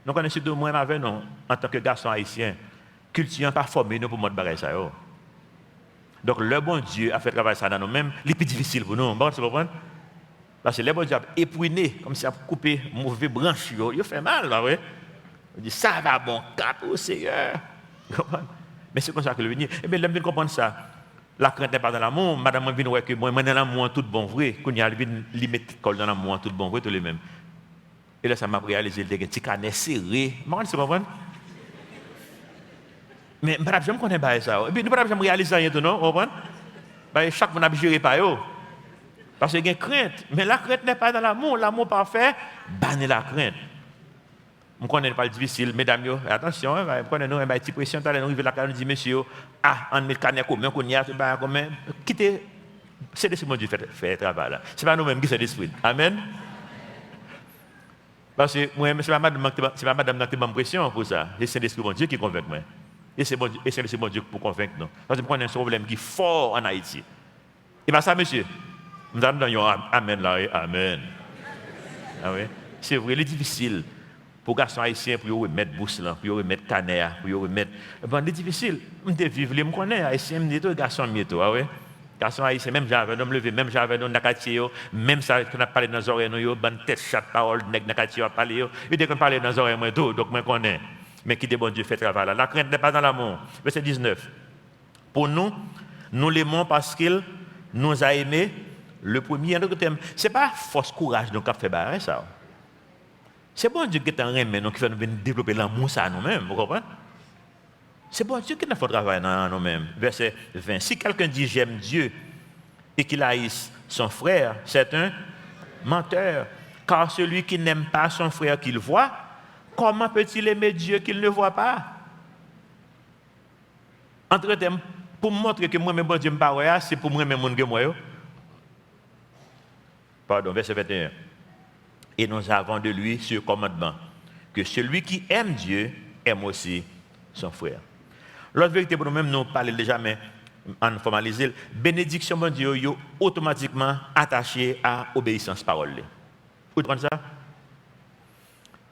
Nous connaissons de moi, avec nous, en tant que garçon haïtien, culture pas formé nous pour mode bagage ça. Donc, le bon Dieu a fait travailler ça dans nous-mêmes, c'est plus difficile pour nous. Vous comprenez? Parce que le bon Dieu a épouiné, comme si il a coupé mauvais branches, il fait mal, là, oui. Il dit, ça va bon cap au Seigneur. Mais c'est comme ça que le venir. Eh bien, l'homme vient comprendre ça. La crainte n'est pas dans l'amour. Madame, moi, vient que moi, dans l'amour, tout bon vrai. Quand il y a lui mettre dans l'amour, tout bon vrai, tout les mêmes. Et là, ça m'a réalisé, il y a un petit canet serré. Vous comprenez? Mais je ne connais pas ça. Et puis, nous ne pouvons pas réaliser rien, non? Vous comprenez? Chaque monde a géré par eux. Parce qu'il y a une crainte. Mais la crainte n'est pas dans l'amour. L'amour parfait, bannez la crainte. Je ne connais pas le difficile, mesdames, attention, je connais une petite pression, nous arrivons là, nous dit, monsieur, on met le canet commun, on y a, quittez, c'est l'esprit de Dieu qui fait le travail là. Ce n'est pas nous-mêmes qui sommes l'esprit. Amen. Parce que moi, ce n'est pas madame qui m'a pression pour ça. C'est l'esprit de Dieu qui convainc moi. Et c'est l'esprit de Dieu pour convaincre nous. Parce que nous avons un problème qui est fort en Haïti. Et bien ça, monsieur, nous allons donner un amen là, amen. Ah oui? C'est vrai, il est difficile. Pour les garçons haïtiens, pour remettre bouche là, pour remettre canet, pour remettre. C'est difficile. Je vivre, je connais, haïtien, je suis garçon mieto, ah ouais. Garçon haïtien, même j'avais un homme levé, même j'avais un homme dans le quartier, même ça, qu'on a parlé dans les oreilles, nous, bonne tête, chatte, parole, nèg dans le quartier, a parlé, et dès qu'on parlait dans les oreilles, moi, tout, donc moi, je connais. Mais qui de bon Dieu fait travail là. La crainte n'est pas dans l'amour. Verset 19. Pour nous, nous l'aimons parce qu'il nous a aimés le premier. Ce n'est pas force courage donc qui fait barrer ça. C'est bon Dieu qui est en remet, qui fait nous développer l'amour ça nous-mêmes, vous comprenez? C'est bon Dieu qui nous fait travailler dans nous-mêmes. Verset 20. Si quelqu'un dit j'aime Dieu et qu'il haïsse son frère, c'est un menteur. Car celui qui n'aime pas son frère qu'il voit, comment peut-il aimer Dieu qu'il ne voit pas? Entre-temps, pour montrer que moi, bon Dieu me parle, c'est pour moi, même mon que moi. Pardon, verset 21. Et nous avons de lui ce commandement, que celui qui aime Dieu aime aussi son frère. L'autre vérité pour nous-mêmes, nous parlons déjà, mais en formaliser, bénédiction de Dieu est automatiquement attachée à l'obéissance parole. Vous comprenez ça?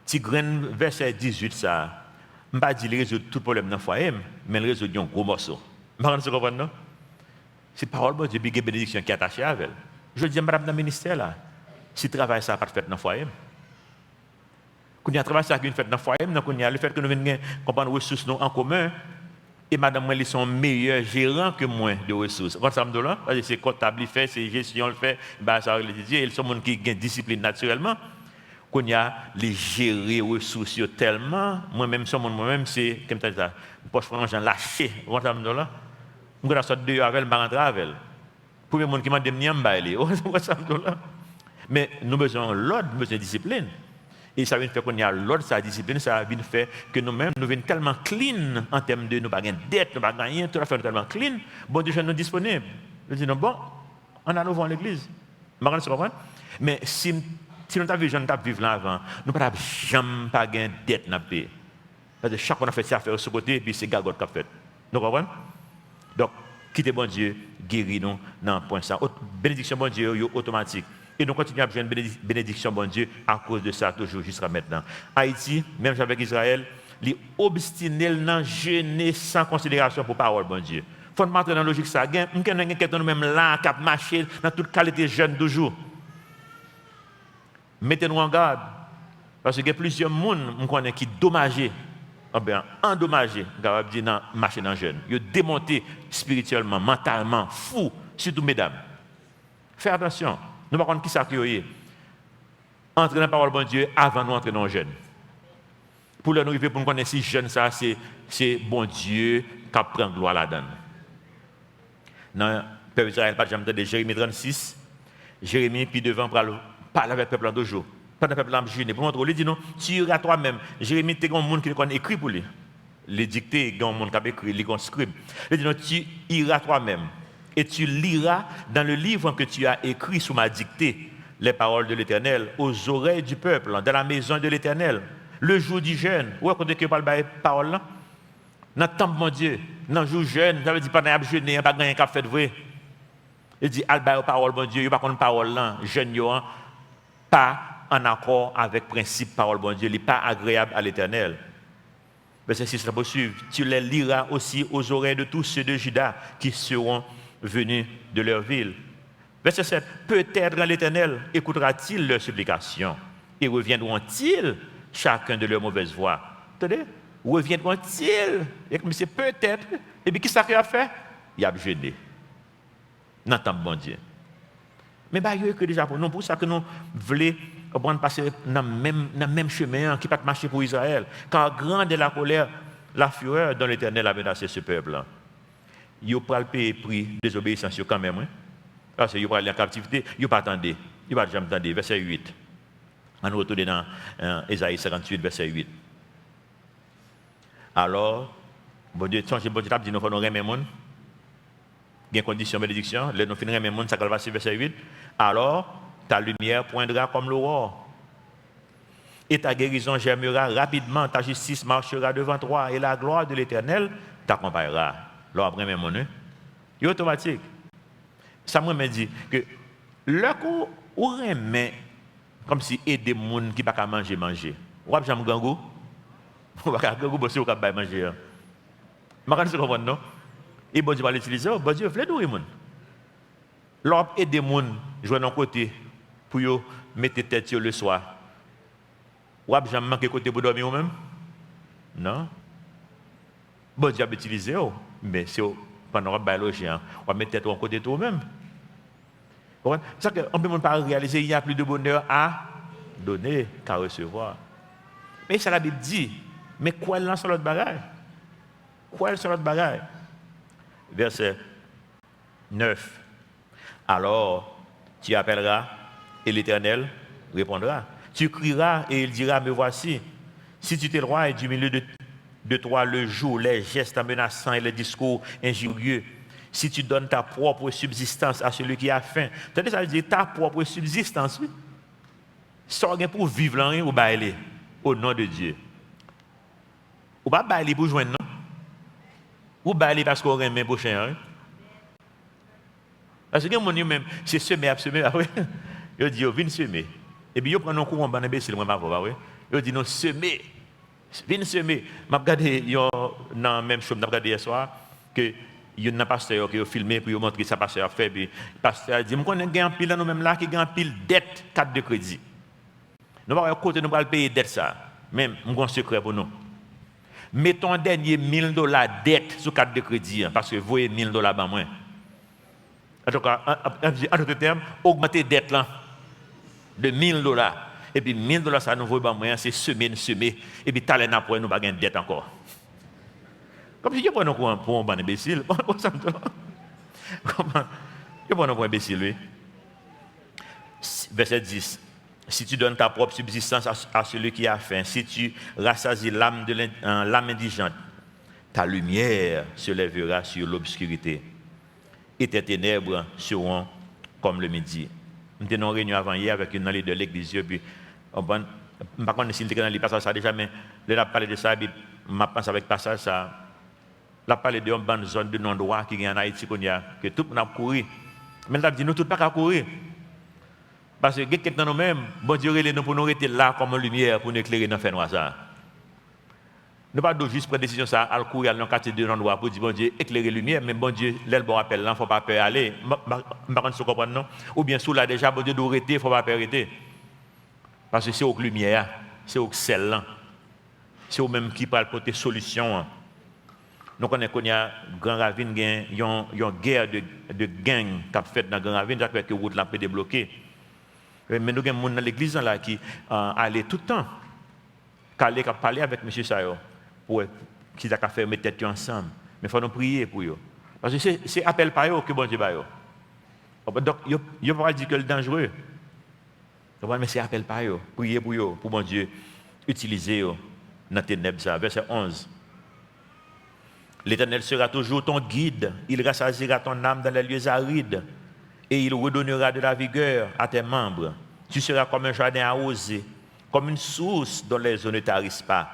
Tigren, verset 18, ça, je ne dis pas qu'il résout tout problème dans le foyer, mais il résout un gros morceau. Vous comprenez ça? C'est parole bon Dieu, puis il y a bénédiction qui est attachée à elle. Je dis, madame, dans le ministère, là, si le travail, ça n'a pas fait dans le foyer. Quand il y a un travail, ça a fait dans le foyer, donc il y a le fait que nous venons comprendre les ressources en commun, et madame, moi, ils sont meilleurs gérants que moi de ressources. Quand ça me donne là, c'est comptable, il fait, c'est gestion, le fait, bah, ça les dire, ils sont des gens qui ont une discipline naturellement. Quand il y a les gérer les ressources tellement, moi-même, c'est, comme ça, poche franche, j'en lâché. Quand ça me donne là, je vais sortir de avec elle, je vais rentrer avec elle. Pour les gens qui m'ont demandé, mais nous avons besoin de l'ordre, nous avons besoin de discipline. Et ça vient faire qu'on y a l'ordre, sa discipline, ça vient faire que nous-mêmes, nous venons tellement clean en termes de nous pas de dette, nous pas rien, tout à fait tellement clean. Bon Dieu, nous disponibles. Je dis non, bon, on a nouveau à l'église. Mais si nous avons vu, nous avons vivre là avant, nous ne pouvons jamais pas de dette dans le pays. Parce que chaque fois qu'on a fait ça, faire ce côté, puis c'est Gagot qui a fait. Nous comprenez? Donc, quittez bon Dieu, guéris-nous dans le point ça. Bénédiction bon Dieu, automatique. Et nous continuons à besoin de bénédiction, bon Dieu, à cause de ça, toujours jusqu'à maintenant. Haïti, même avec Israël, les obstinés dans jeûner sans considération pour parole, bon Dieu. Il faut entrer dans la logique ça. Nous sommes même là, qui marché dans toute qualité jeune toujours. Mettez-nous en garde. Parce qu'il y a plusieurs personnes qui sont dommagés, endommagés, dans marcher dans jeune. Ils sont démontés spirituellement, mentalement, fous, surtout mesdames. Faites attention. Nous ne savons pas qui ça qui est. Entrer dans la parole de Dieu avant de nous entrer dans le jeûne. Pour nous arriver pour nous connaître si jeûne, ça, c'est bon Dieu qui prend gloire là-dedans. Dans le peuple d'Israël, par exemple, de Jérémie 36, Jérémie, puis devant, parle avec le peuple en 2 jours. Pas le peuple en jeûne. Pour montrer, il dit non, tu iras toi-même. Jérémie, tu as un monde qui a écrit pour lui. Les dictés, il y a un monde qui a écrit, il y a un scribe. Il dit non, tu iras toi-même. Et tu liras dans le livre que tu as écrit sous ma dictée les paroles de l'Éternel aux oreilles du peuple, dans la maison de l'Éternel, le jour du jeûne. Où est-ce que parle de parole là? Dans le temple, mon Dieu, dans le jour jeûne, ça veut dire pas dans le jeûne, il n'y a pas de cas fait vrai. Il dit, alba parole, mon Dieu, il n'y a pas de parole là, jeûne, pas en accord avec le principe parole, mon Dieu, il n'est pas agréable à l'Éternel. Verset 6, là, suivre. Tu les liras aussi aux oreilles de tous ceux de Juda qui seront venus de leur ville. Verset 7. Peut-être l'Éternel écoutera-t-il leurs supplications et reviendront-ils chacun de leurs mauvaises voies. Attendez, reviendront-ils? Et comme c'est peut-être, et puis qui ça qu'il a fait? Il a jeûné. N'entend bon Dieu. Mais bah, il y a que déjà pour nous, pour ça que nous voulons passer dans le même chemin qui peut marcher pour Israël. Car grande est la colère, la fureur dont l'Éternel a menacé ce peuple. Il n'y a pas le prix des obéissances quand même. Hein? Parce qu'il n'y a pas aller en captivité, il n'y a pas attendre. Il n'y a pas jamais attendre. Verset 8. On retourne dans Ésaïe 58, verset 8. Alors, bon Dieu, bon Dieu, dit nous faut nous remettre monde. Il y a une condition de bénédiction. Là, nous finirons le monde, ça va passer verset 8. Alors, ta lumière poindra comme l'aurore. Et ta guérison germera rapidement, ta justice marchera devant toi, et la gloire de l'Éternel t'accompagnera. Là, après, même monde, c'est automatique. Ça me dit que le coup, on remet comme si aider les gens qui ne peuvent pas manger. Vous avez jamais gangou? Vous ne pouvez pas gangou parce que vous ne pouvez pas manger. Je ne sais pas, non? Et bon Dieu va l'utiliser, bon Dieu veut nourrir les gens. L'homme aide les gens, jouer d'un côté, pour mettre tête le soir. Vous n'avez jamais manqué côté pour dormir vous-même? Non? Bon Dieu va l'utiliser, mais c'est pendant que vous avez logé, vous va mettre tête de côté de vous-même. C'est ça qu'on ne peut pas réaliser, il y a plus de bonheur à donner qu'à recevoir. Mais ça la Bible dit, mais quoi est sur l'autre bagaille? Quoi est sur l'autre bagaille? Verset 9. Alors, tu appelleras et l'Éternel répondra. Tu crieras et il dira, me voici. Si tu t'éloignes du milieu de toi le jour, les gestes menaçants et les discours injurieux, si tu donnes ta propre subsistance à celui qui a faim, c'est-à-dire ça veut dire ta propre subsistance, oui. Sors pour vivre là, ou bailler au nom de Dieu. Ou pas bailler pour joindre, non? Ou bailler parce qu'on remet pour chien. Parce que mon Dieu même, c'est semer, oui. Il dit, viens semer. Et puis, il prend un coup en bas de c'est le même avant, oui. Il dit, non, semer. Viens semer. Je regarde dans la même chose, je regardé hier soir, que il y a un pasteur qui a filmé pour montrer ça pasteur a fait puis pasteur a dit, "Moi connais gain pile là nous même là qui gain pile dette carte de crédit. Nous pas côté nous pas payer dette ça. Même un secret pour nous. Mettons un dernier $1000 dette sur carte de crédit parce que vous voyez $1000 ban moins. En tout cas, en d'autres termes, augmenter dette là de $1000. Et puis $1000 ça nous vaut ban moins, c'est semer et puis talent après nous pas gain dette encore. Comme si je prends pour un bon imbécile. Comment? Je prends pour un imbécile, oui. Verset 10. Si tu donnes ta propre subsistance à celui qui a faim, si tu rassasies l'âme indigente, ta lumière se lèvera sur l'obscurité et tes ténèbres seront comme le midi. Nous avons une réunion avant hier avec une de l'église, puis je ne sais pas si vous avez passé ça déjà, mais je parlé de ça, je pense avec passage ça. La parlé de une bonne zone de non-droit qui est en Haïti, que tout le monde a couru. Mais nous avons dit, nous ne pouvons pas courir. Parce que quelqu'un de nous-mêmes, bon Dieu, nous pour nous rester là comme une lumière pour nous éclairer dans le fait noir. Nous ne pouvons pas juste prendre décision ça, à courir dans le quartier de non-droit pour dire, bon Dieu, éclairer la lumière, mais bon Dieu, l'aile bon appel, il ne faut pas peur aller. Je ne sais pas si vous comprenez, non? Ou bien sous là déjà, bon Dieu, doit arrêter, il ne faut pas peur arrêter. Parce que c'est au lumière, c'est au sel, c'est au même qui parle pour tes solutions. Nous connaissons qu'il y a Grand Ravine, il y a une guerre de gang qui a fait dans Grand Ravine, j'espère que la route l'a débloquée. Mais nous avons des gens dans l'église là qui allaient tout le temps, qui parler avec M. Sayo, pour qu'ils aient fait mettre tête ensemble. Mais il faut nous prier pour eux. Parce que c'est appel par eux que bon Dieu va. Donc, il ne faut pas dire que c'est dangereux. Mais c'est appel par eux. Prier pour eux, pour bon Dieu utiliser eux dans les ténèbres. Verset 11. L'Éternel sera toujours ton guide, il rassasiera ton âme dans les lieux arides et il redonnera de la vigueur à tes membres. Tu seras comme un jardin arrosé, comme une source dont les eaux ne tarissent pas.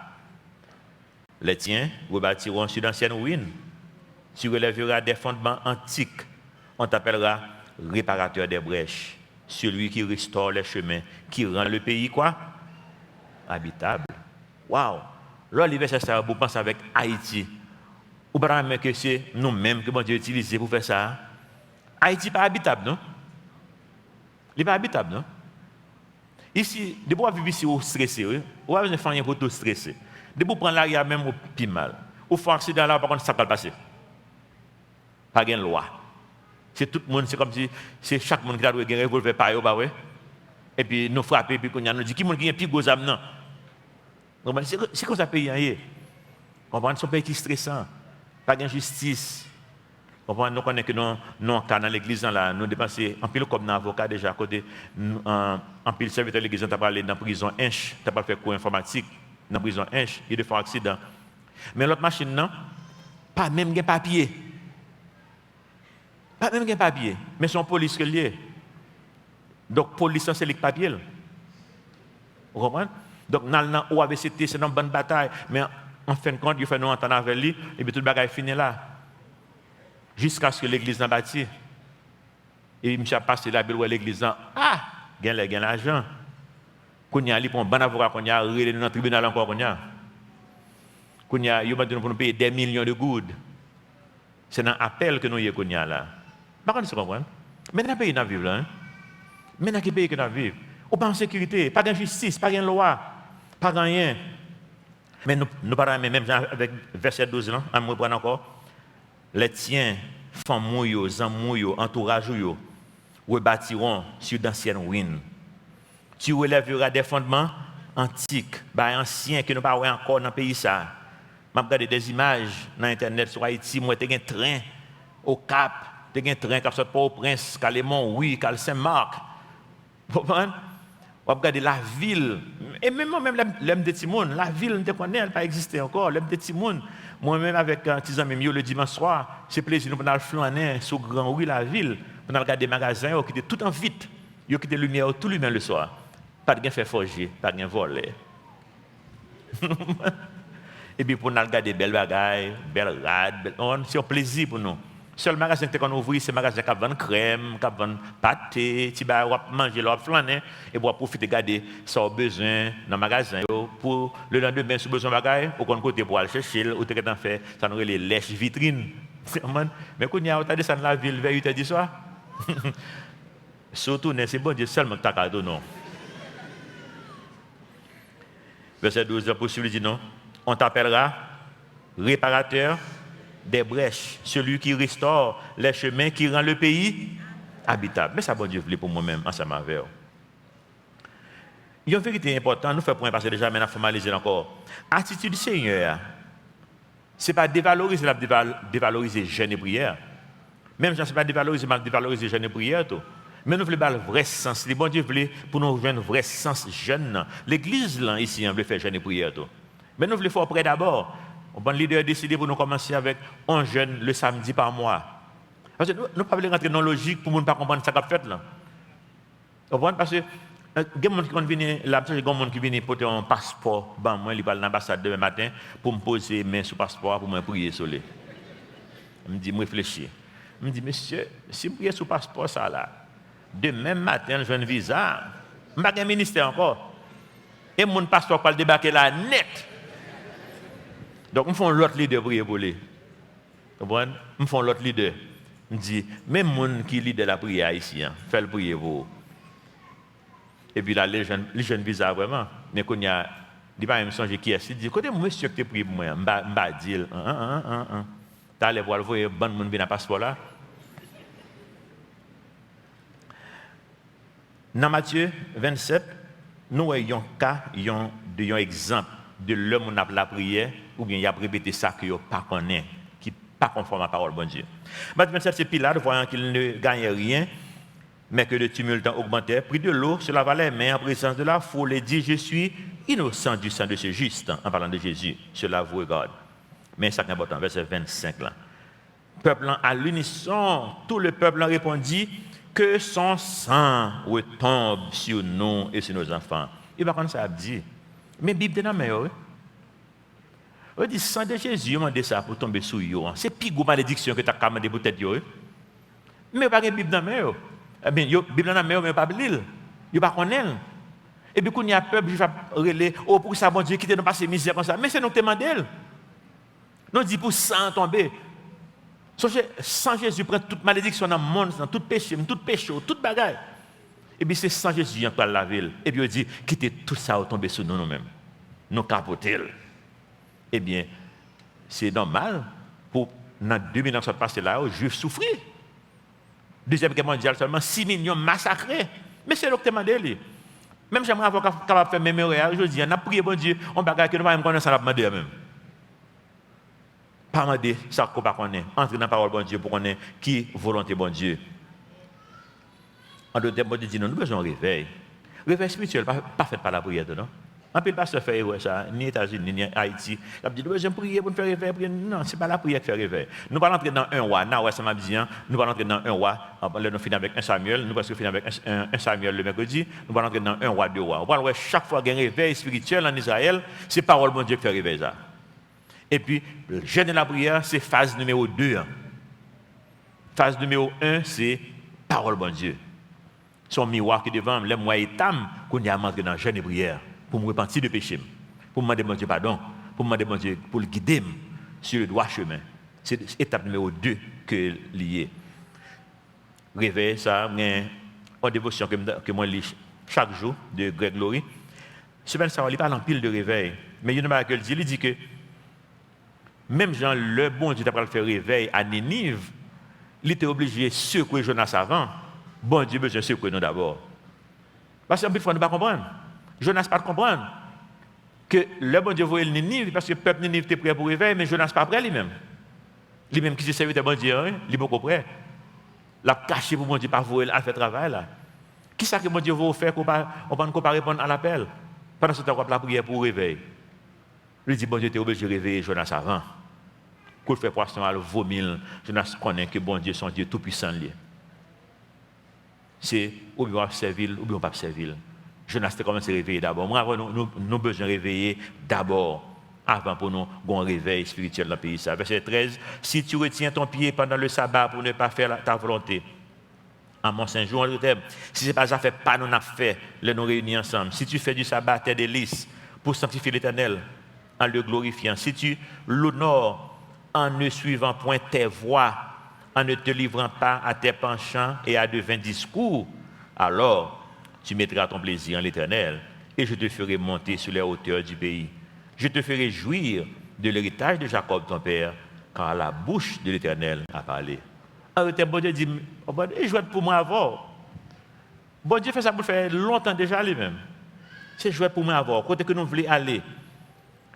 Les tiens rebâtiront sur d'anciennes ruines. Tu relèveras des fondements antiques. On t'appellera réparateur des brèches, celui qui restaure les chemins, qui rend le pays quoi? Habitable. Waouh! Là, l'hiver, c'est ça, vous pensez avec Haïti. Ou pas même que c'est nous-mêmes que bon Dieu utilise pour faire ça. Haïti n'est pas habitable, non? Il n'est pas habitable, non? Ici, de vous vivre ici, vous stressez, vous avez besoin de pour tout stresser. De vous prendre l'arrière même au plus mal. Ou faire un accident là, par contre, ça va passer. Pas de loi. C'est tout le monde, c'est comme si c'est chaque monde qui a un revolver par eux, bah ouais. Et puis nous frapper, puis qu'on nous dit qui a un plus gros âme, non? C'est comme ça pays est. Comprenez, c'est un pays qui est stressant. Pas d'injustice. Nous connaissons que nous, dans l'église, nous dépensons un pile comme un avocat déjà à côté, un pile serviteur de l'église, nous avons parlé dans la prison Inch, nous avons pas fait cours informatique, dans la prison Inch, il y a des accident. Mais l'autre machine, non, pas même un papier. Pas même un papier, mais c'est une police qui est liée. Donc, police, c'est le papier. Vous comprenez? Donc, dans l'OAVCT, c'est une bonne bataille, mais en fin de compte, il faut nous entendre avec lui, et puis tout le bagage est fini là. Jusqu'à ce que l'église n'a bâti. Et il a passé là, l'église a il y a l'argent. Quand il y a un bon avocat, quand il y a dans le tribunal encore, quand il y a pour nous payer des millions de gouttes. C'est un appel que nous avons là. Par contre, vous comprenez? Mais dans le pays, nous vivons là. Mais dans le pays que nous vivons, on pas en sécurité, pas d'injustice, pas de loi, pas rien. Mais nous parlons même avec verset 12, là, on me prend encore. Les tiens, femmes mouillot, zambouillot, entourage yo, rebâtiront sur d'anciennes ruines. Tu relèveras des fondements antiques, anciens que nous ne parlons pas encore dans le pays. Je regarde des images dans Internet sur Haïti. Moi, j'ai un train au Cap, j'ai un train qui sort pas au Prince, Calémon, oui, Cal Saint-Marc. Vous comprenez? On regarde la ville, et même l'homme de Timoun, la ville ne connaît, elle n'a pas existé encore. L'homme de Timoun, moi-même avec un petit ami le dimanche soir, c'est plaisir nous aller flâner sur Grand Rue, la ville, pour regarder des magasins qui étaient tout en vite, qui étaient lumière tout lumière le soir. Pas de faire forger, pas de voler. Et puis pour nous regarder des belles bagailles, belles rades, c'est un plaisir pour nous. Seul magasin qu'on ouvre, c'est un magasin qui vend crème, qui vend pâté, qui va manger, leur flaner, et pour profiter de garder ce qu'on a besoin dans le magasin. Pour le lendemain, si vous avez besoin de bagaille, au côté pour aller chercher, ou faire ça nous les lèches vitrines. Mais quand il y a autant de la ville vers 8h du soir, surtout, c'est bon Dieu seulement que tu as cadeau, non. Verset 12, la poursuite dit non. On t'appellera réparateur des brèches, celui qui restaure les chemins, qui rend le pays habitable. Mais ça, bon Dieu, voulait pour moi-même, ensemble avec vous. Il y a une vérité importante, nous faisons point passer déjà, mais nous formaliser encore. Attitude du Seigneur, ce n'est pas dévaloriser dévaloriser jeûne et prière. Même si ce n'est pas dévaloriser jeûne et prière, tout. Mais nous voulons le vrai sens. Les bon Dieu voulait pour nous jouer un vrai sens jeûne. L'Église là ici, on veut faire jeûne et prière, tout. Mais nous voulons faire après d'abord. On bon leader a décidé pour nous commencer avec un jeûne le samedi par mois. Parce que nous ne pouvons pas rentrer dans la logique pour ne pas comprendre ce qu'on a fait là. Parce que il y a des gens qui viennent là, il y a des gens qui viennent porter un passeport. Bon, moi, je vais à l'ambassade demain matin pour me poser mes mains sur le passeport pour me prier sur lui. Je me dis, je réfléchis. Je me dis, monsieur, si je prie sur le passeport, ça là, demain matin, je vais un visa. Je n'ai pas un ministère encore. Et mon passeport va débarquer là net. Donc, je fais l'autre leader prier pour lui. Vous comprenez? Je fais l'autre leader. Je dis, même mon qui leader la prière ici, fait le prier pour vous. Et puis là, les jeunes visa vraiment. Mais quand il y a, il va me songer qui est, il dit, écoutez, monsieur qui te prie pour moi, je ne vais dire, tu allé voir le voyer, bon monde vient à passeport là. Dans Matthieu 27, nous voyons un exemple de l'homme qui a la prière, ou bien il a répété ça qu'il n'a pas connaît, qui n'est pas conforme à la parole de bon Dieu. Matthieu 27, c'est Pilate, voyant qu'il ne gagnait rien, mais que le tumulte augmentait, prit de l'eau, se lava les mains en présence de la foule et dit, je suis innocent du sang de ce juste, en parlant de Jésus. Cela vous regarde. Mais ça c'est important, verset 25 là. Peuple à l'unisson, tout le peuple répondit, que son sang retombe sur nous et sur nos enfants. Et par contre ça a dit, mais Bible est dans la main. On dit, sang de Jésus, on dit ça pour tomber sur eux. C'est plus gros malédiction que tu as commandé pour tête. Mais pas de Bible dans la main. Eh bien, la Bible dans la main, mais pas de l'île. Il ne connaît pas. Et puis, quand il y a un peuple qui va relayer, oh, pour ça, bon Dieu, quittez nous passer misère comme ça. Mais c'est nous qui demandons. Nous dit pour sang tomber. Sans Jésus, prend toute malédiction dans le monde, dans tout péché, toute bagaille. Et puis, c'est sans Jésus qui va la ville. Et puis, il dit, quittez tout ça, tomber sur nous-mêmes. Nous capoter. Eh bien, c'est normal pour, dans 2000 ans, qui sont passés là, les Juifs souffrir. Deuxième guerre mondiale, seulement 6 millions massacrés. Mais c'est ce que demandé. Même j'aimerais avoir capable de faire mes mémoires. Je dis, on a prié bon Dieu, on va que nous ne connaissons pas demander même. Pas demander ça qu'on ne connaît. Entrer dans la parole bon Dieu pour connaître qui volonté bon Dieu. En d'autres termes, Dieu dit, nous avons besoin de réveil. Réveil spirituel, pas fait par la prière, non? Un peu le pasteur fait ça, ni États-Unis, ni Haïti. Il a dit, nous devons prier pour nous faire réveil. Non, ce n'est pas la prière qui fait réveil. Nous allons entrer dans un roi. Nous allons entrer dans un roi. Nous finissons avec un Samuel. Nous allons finir avec un Samuel le mercredi. Nous allons entrer dans un roi, deux rois. On va chaque fois qu'il y a un réveil spirituel en Israël, c'est parole de Dieu qui fait réveil ça. Et puis, le jeûne de la prière, c'est phase numéro 2. Phase numéro 1, c'est parole de Dieu. Son miroir qui est devant, les mois et tam, qu'on y a entré dans le jeûne de prière. Pour me repentir de péché, pour me demander mon Dieu pardon, pour me demander mon Dieu pour le guider sur le droit chemin. C'est l'étape numéro 2 que lié. Réveil, ça, une dévotion que moi lis chaque jour de Greg Laurie. Semaine ça, il parle en pile de réveil. Mais il y a une chose il dit que même Jean, le bon Dieu d'après le faire réveil à Ninive, il était obligé de secouer Jonas avant. Bon Dieu besoin de secouer nous d'abord. Parce qu'en plus, il ne faut pas comprendre. Jonas pas comprendre que le bon Dieu voyait le Ninive parce que le peuple Ninive était prêt pour réveiller, mais Jonas pas prêt lui-même. Lui-même qui s'est servi de bon Dieu, il est beaucoup prêt. L'a caché pour bon Dieu pas voyer à faire travail là. Qui ça que bon Dieu veut faire qu'on ne peut pas répondre à l'appel pendant ce temps qu'on a la prière pour réveiller. Lui dit bon Dieu était obligé de réveiller Jonas avant. Qu'on fait poisson à vomir, Jonas connaît que bon Dieu son Dieu tout puissant lié. C'est ou bien servir ou bien pas servir. Jonas a commencé à réveiller d'abord. Moi, nous avons besoin de réveiller d'abord, avant pour nous avoir un réveil spirituel dans le pays. Verset 13, si tu retiens ton pied pendant le sabbat pour ne pas faire ta volonté, à mon Saint-Jour, si ce n'est pas ça, fait pas nous fait, nous réunir ensemble. Si tu fais du sabbat tes délices pour sanctifier l'Éternel en le glorifiant, si tu l'honores en ne suivant point tes voies, en ne te livrant pas à tes penchants et à de vains discours, alors tu mettras ton plaisir en l'Éternel et je te ferai monter sur les hauteurs du pays. Je te ferai jouir de l'héritage de Jacob ton père, car la bouche de l'Éternel a parlé. Alors, bon Dieu dit, oh, bon Dieu, joué pour moi avant. Bon Dieu fait ça pour faire longtemps déjà lui-même. C'est joué pour moi avant. Côté que nous voulons aller.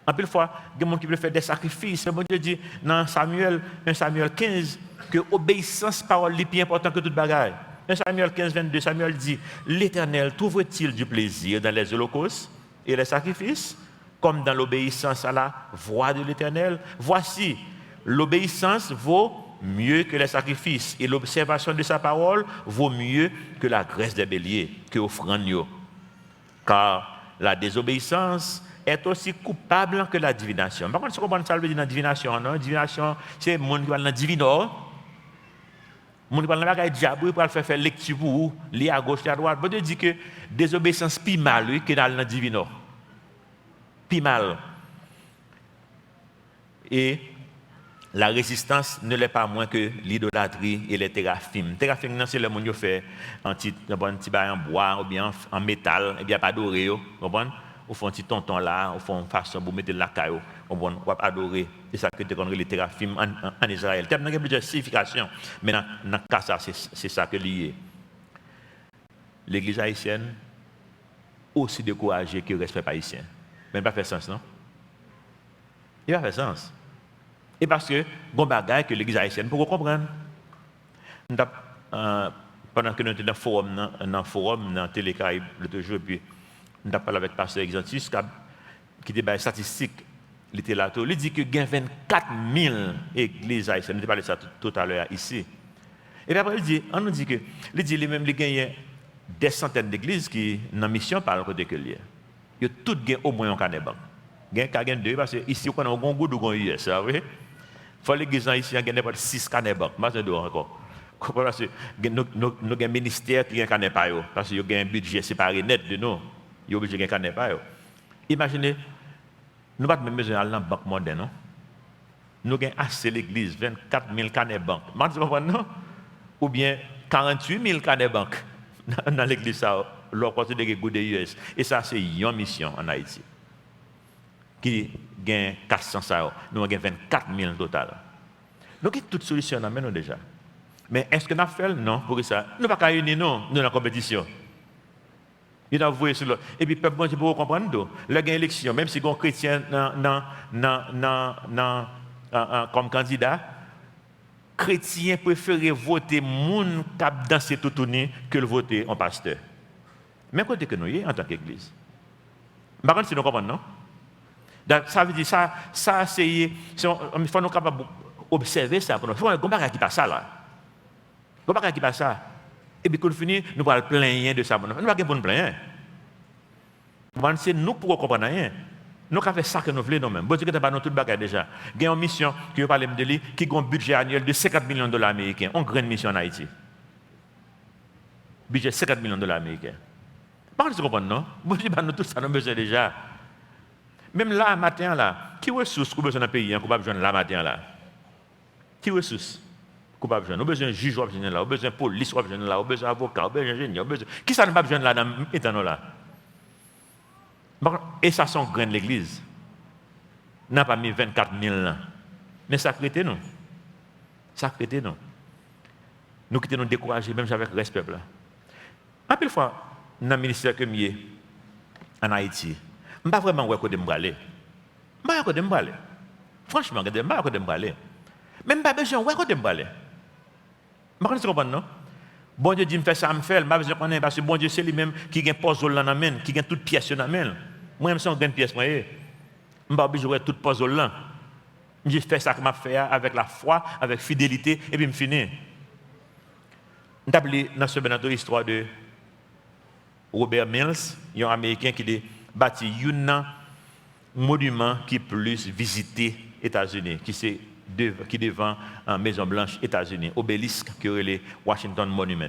En plus, fois, il y a des gens qui veulent faire des sacrifices. Bon Dieu dit dans Samuel 15 que l'obéissance parole est plus importante que toute bagaille. Dans Samuel 15, 22, Samuel dit l'Éternel trouve-t-il du plaisir dans les holocaustes et les sacrifices, comme dans l'obéissance à la voix de l'Éternel? Voici, l'obéissance vaut mieux que les sacrifices et l'observation de sa parole vaut mieux que la graisse des béliers, que offrande. Car la désobéissance est aussi coupable que la divination. Par contre, si vous comprenez ça, ça veut dire dans la divination, non? Divination, c'est le monde qui va dans le divino. Le monde qui va dans le diable pour faire lecture pour vous, lire à gauche et à droite. Bon Dieu dit que désobéissance plus mal que dans le divino. Plus mal. Et la résistance ne l'est pas moins que l'idolâtrie et les téraphimes. Téraphimes, c'est le monde qui fait un petit bail en bois ou bien en métal, et bien pas doré. Vous comprenez? Au fond, un petit tonton là, au fond, façon pour mettre la caillou, on va adorer. C'est ça que tu connais les téraphimes en Israël. Il y a plusieurs significations, mais dans le cas, c'est ça que lié. L'église haïtienne, aussi découragée que le respect haïtien. Mais il n'a pas fait sens, non? Il n'a pas fait sens. Et parce que, bon bagage que l'église haïtienne, pour comprendre, pendant que nous étions dans le forum, dans Télécaraïbe, l'autre jour, puis nous avons parlé avec le pasteur Exantus, qui était des statistiques, il était là, il dit qu'il y a 24 000 églises haïtiennes, nous avons parlé de ça tout à l'heure ici. Et puis après, on nous dit que, il y a des centaines d'églises qui, dans la mission, par le côté que il y a toutes au moins un canet banque. Il y a deux, parce que ici, on a un goût de US, vous voyez? Il faut l'église ici, il y a 6 canets banques, mais c'est encore. Parce que nous avons un ministère qui a un canet pas, parce qu'il y a un budget séparé net de nous. Il y a obligé de canet pas. Imaginez, nous n'avons pas même besoin d'aller dans la banque moderne, non? Nous avons assez l'église, 24 000 canets banques. Non? Ou bien 48 000 canets banques dans l'église, leur côté de goût de US. Et ça, c'est une mission en Haïti. Qui gagne 400 ça, nous avons 24 000 total. Donc, il y a toute solution dans nous déjà. Mais est-ce que nous avons fait? Non, pour ça. Nous ne pouvons pas unir nous dans la compétition. Il a voué sur l'autre. Et puis, le peuple, pour comprendre, là, il y a une élection, même si il y a un chrétien comme candidat, chrétien préfère voter moun cap dans cette autonomie que le voter en pasteur. Même côté que nous y en tant qu'église. Par contre, si nous comprenons, non? Donc, ça veut dire ça c'est il faut nous capable observer ça pour nous. Il faut qu'on pas qui passe ça là. On pas qui passe ça. Et puis quand on finit, nous va le plaindre de ça. Nous pas pour nous plaindre. C'est nous pour comprendre rien. Nous avons fait ça que nous voulons nous-mêmes. Bon Dieu, nous avons tout le bagage déjà. Il y a une mission qui va parler de lui, qui a un budget annuel de 50 millions de dollars américains. Une grande mission en Haïti. Budget 50 millions de dollars américains. Par contre, vous comprenez, non? Bon Dieu, nous tout ça, nous besoin déjà. Même là, matin, là, qui ressources qu'on a besoin dans le pays, qu'on a besoin là, matin, là? Qui ressources qu'on a besoin? On a besoin de juge, on a besoin là, on a besoin de police, on a besoin là, on a besoin d'avocat, on a besoin d'ingénieur, qui ça n'a pas besoin là dans l'état là? Et ça, sont grains de l'église. N'a pas mis 24 000 là. Mais ça crée nous. Ça crée nous. Nous qui nous décourager, même avec respect là. Un peu de fois, dans le ministère que je en Haïti, je ne suis pas vraiment où je aller. Je ne suis pas aller. Franchement, je ne suis pas aller. Même pas besoin où je aller. Je ne comprends pas. Bon Dieu dit, me fait ça, me fait, je ne connais pas, parce que bon Dieu, c'est lui-même qui a un puzzle dans la main, qui a toute pièce dans la main. Moi, je suis une pièce, je ne suis pas obligé de toute puzzle là. Je fais ça que je fais avec la foi, avec fidélité, et puis je finis. Je vais dans ce l'histoire de Robert Mills, un Américain qui a bâti un monument qui est plus visité aux États-Unis, qui est devant la Maison Blanche, États-Unis, obélisque qui est le Washington Monument.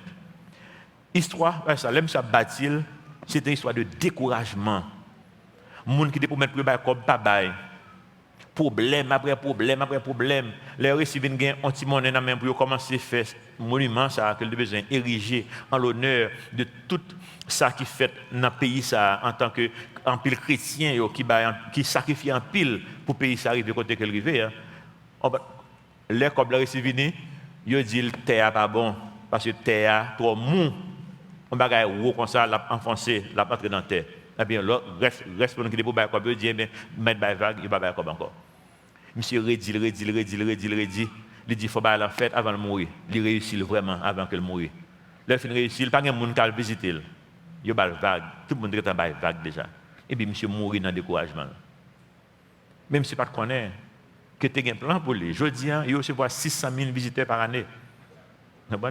Histoire, ça, l'aime ça bâtir, c'est une histoire de découragement. Les gens qui étaient pour mettre le bail comme pas bail, problème après problème après problème. Les récits viennent gagner un petit monnaie dans même pour commencer à faire monument ça que le besoin ériger en l'honneur de tout ça qui fait dans le pays ça en tant que en pile chrétien qui sacrifie en pile pour le pays ça arrive côté qu'elle arrive. Les comme les récits viennent, ils disent le terre pas bon parce que terre trop mou. On bagaille haut comme ça l'a enfoncé, l'a entré dans terre. Eh bien reste pour nous qui pour bailler comme dit bien mettre bailler vague, il va bailler comme encore. Monsieur redit, il dit faut bailler la fête avant de mourir. Il réussit vraiment avant qu'il mourir. Le fin réussit, pas de monde qui visiter. Il baille vague, tout le monde est en baille vague déjà. Et puis monsieur mourir dans découragement. Même si pas de connaître que tu as un plan pour lui. Je dis, il recevoir 600 000 visiteurs par année.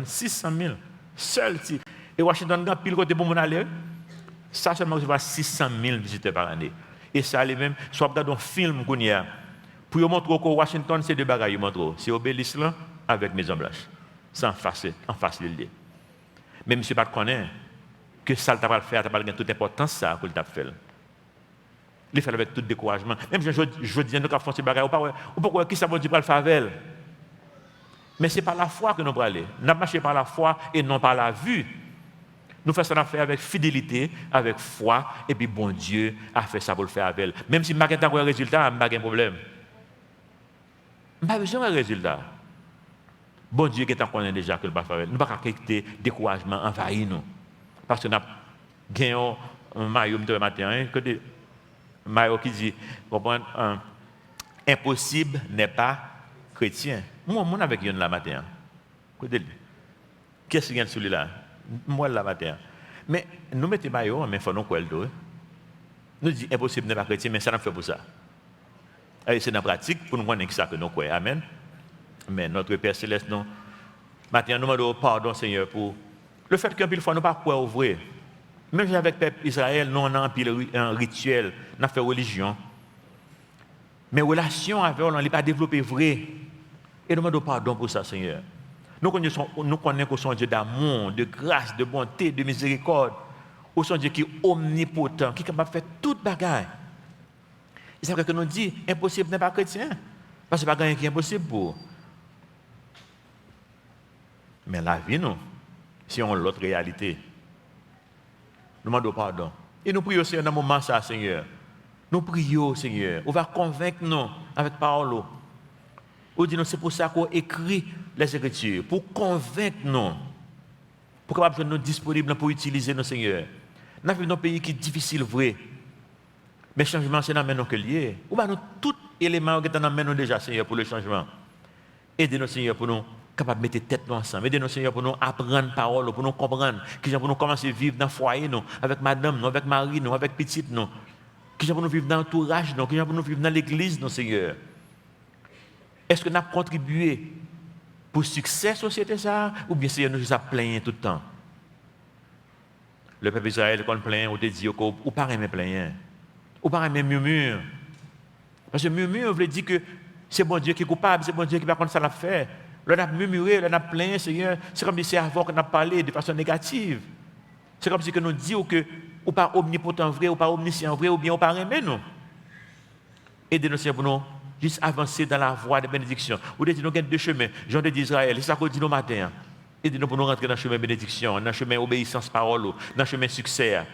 600 000. Seul. Et Washington a pile côté pour mon aller. Ça seulement recevoir 600 000 visiteurs par année. Et ça, les mêmes, soit dans un film qu'on y a, pour vous montrer que Washington, c'est deux bagages. C'est Obélisque là, avec Maison Blanche. C'est en face de l'île. Même si pas de connaître que ça, tu vas le faire, tu vas gagner toute importance ça que tu as fait. Il fait avec tout découragement. Même si je dis, nous avons fait ces bagages, ou pourquoi qui ça veut dire pour le faire avec? Mais c'est par la foi que nous allons aller. Nous marchons par la foi et non par la vue. Nous faisons ça faire avec fidélité, avec foi, et puis bon Dieu a fait ça pour le faire avec elle. Même si je n'ai pas un résultat, je n'ai pas de problème. Je n'ai pas besoin d'un résultat. Bon Dieu qui est en connaît déjà que le pas faire. Nous ne pouvons pas quitter découragement, envahir nous. Parce que nous avons gagné un maillot de matin, maillot qui dit, impossible n'est pas chrétien. Moi, avec une la matin. Qu'est-ce qu'il y a celui-là? Moi, la matin. Mais nous mettons maillot, mais il faut nous quoi le dos. Nous disons impossible n'est pas chrétien, mais ça n'a pas fait pour ça. Et c'est dans la pratique pour nous connaître ça que nous croyons. Amen. Mais notre Père Céleste, nous, maintenant, nous demandons pardon, Seigneur, pour le fait qu'un pile fois nous pas croire au vrai. Même avec le peuple Israël, nous on a un rituel, on a fait religion. Mais relation avec eux, on n'est pas développé vrai. Et nous demandons pardon pour ça, Seigneur. Nous connaissons que son Dieu d'amour, de grâce, de bonté, de miséricorde. Ou son Dieu qui est omnipotent, qui est capable de faire toute bagaille. Et c'est vrai que nous dit, impossible n'est pas chrétien. Parce que ce n'est pas rien qui est impossible pour. Mais la vie, nous, si on a l'autre réalité, nous demandons pardon. Et nous prions, Seigneur, dans ce moment, ça, Seigneur. Nous prions, Seigneur. On va convaincre nous avec parole. On dit, c'est pour ça qu'on écrit les Écritures, pour convaincre nous, pour que nous disponibles pour utiliser nos Seigneur. Nous avons un pays qui est difficile, vrai. Mais le changement, c'est dans nous que lié. Ou bien nous, tout élément qui est dans nous déjà, Seigneur, pour le changement. Aidez-nous, Seigneur, pour nous capables de mettre tête ensemble. Aidez-nous, Seigneur, pour nous apprendre parole, pour nous comprendre. Pour nous commencer à vivre dans le foyer, nous, avec madame, nous, avec mari, nous, avec petite, nous. Pour nous vivre dans l'entourage, nous. Pour nous vivre dans l'église, nous, Seigneur. Est-ce que nous avons contribué pour le succès de la société, ça, ou bien Seigneur, nous avons plaint tout le temps? Le peuple Israël, quand on plaint, on te dit, ou pas aimer plaindre, ou pas aimer murmure. Parce que murmure veut dire que c'est bon Dieu qui est coupable, c'est bon Dieu qui va contre ça l'a fait. L'on a murmuré, l'on a plaint, Seigneur, c'est comme si c'est avant qu'on a parlé de façon négative. C'est comme si nous disons que ou pas omnipotent vrai, ou pas omniscient vrai, ou bien ou pas aimer nous. Aidez-nous, Seigneur, pour nous juste avancer dans la voie de bénédiction. Ou de dire, nous avons deux chemins. Jean d'Israël, c'est ça qu'on dit nos matins. Aidez-nous pour nous rentrer dans le chemin de bénédiction, dans le chemin obéissance parole, dans le chemin succès,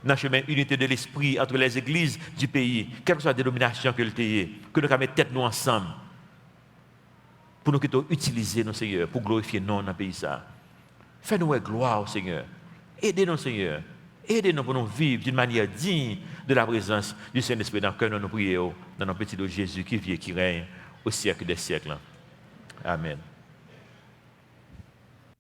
dans le chemin unité de l'esprit entre les églises du pays, quelle que soit la dénomination que le pays, que nous mettons tête nous ensemble, pour nous utiliser nos Seigneur, pour glorifier nous dans le pays. Fais-nous gloire au Seigneur. Aidez-nous, Seigneur. Aidez-nous pour nous vivre d'une manière digne de la présence du Saint-Esprit dans le cœur de nos prières, dans notre petit Jésus qui vit et qui règne au siècle des siècles. Amen.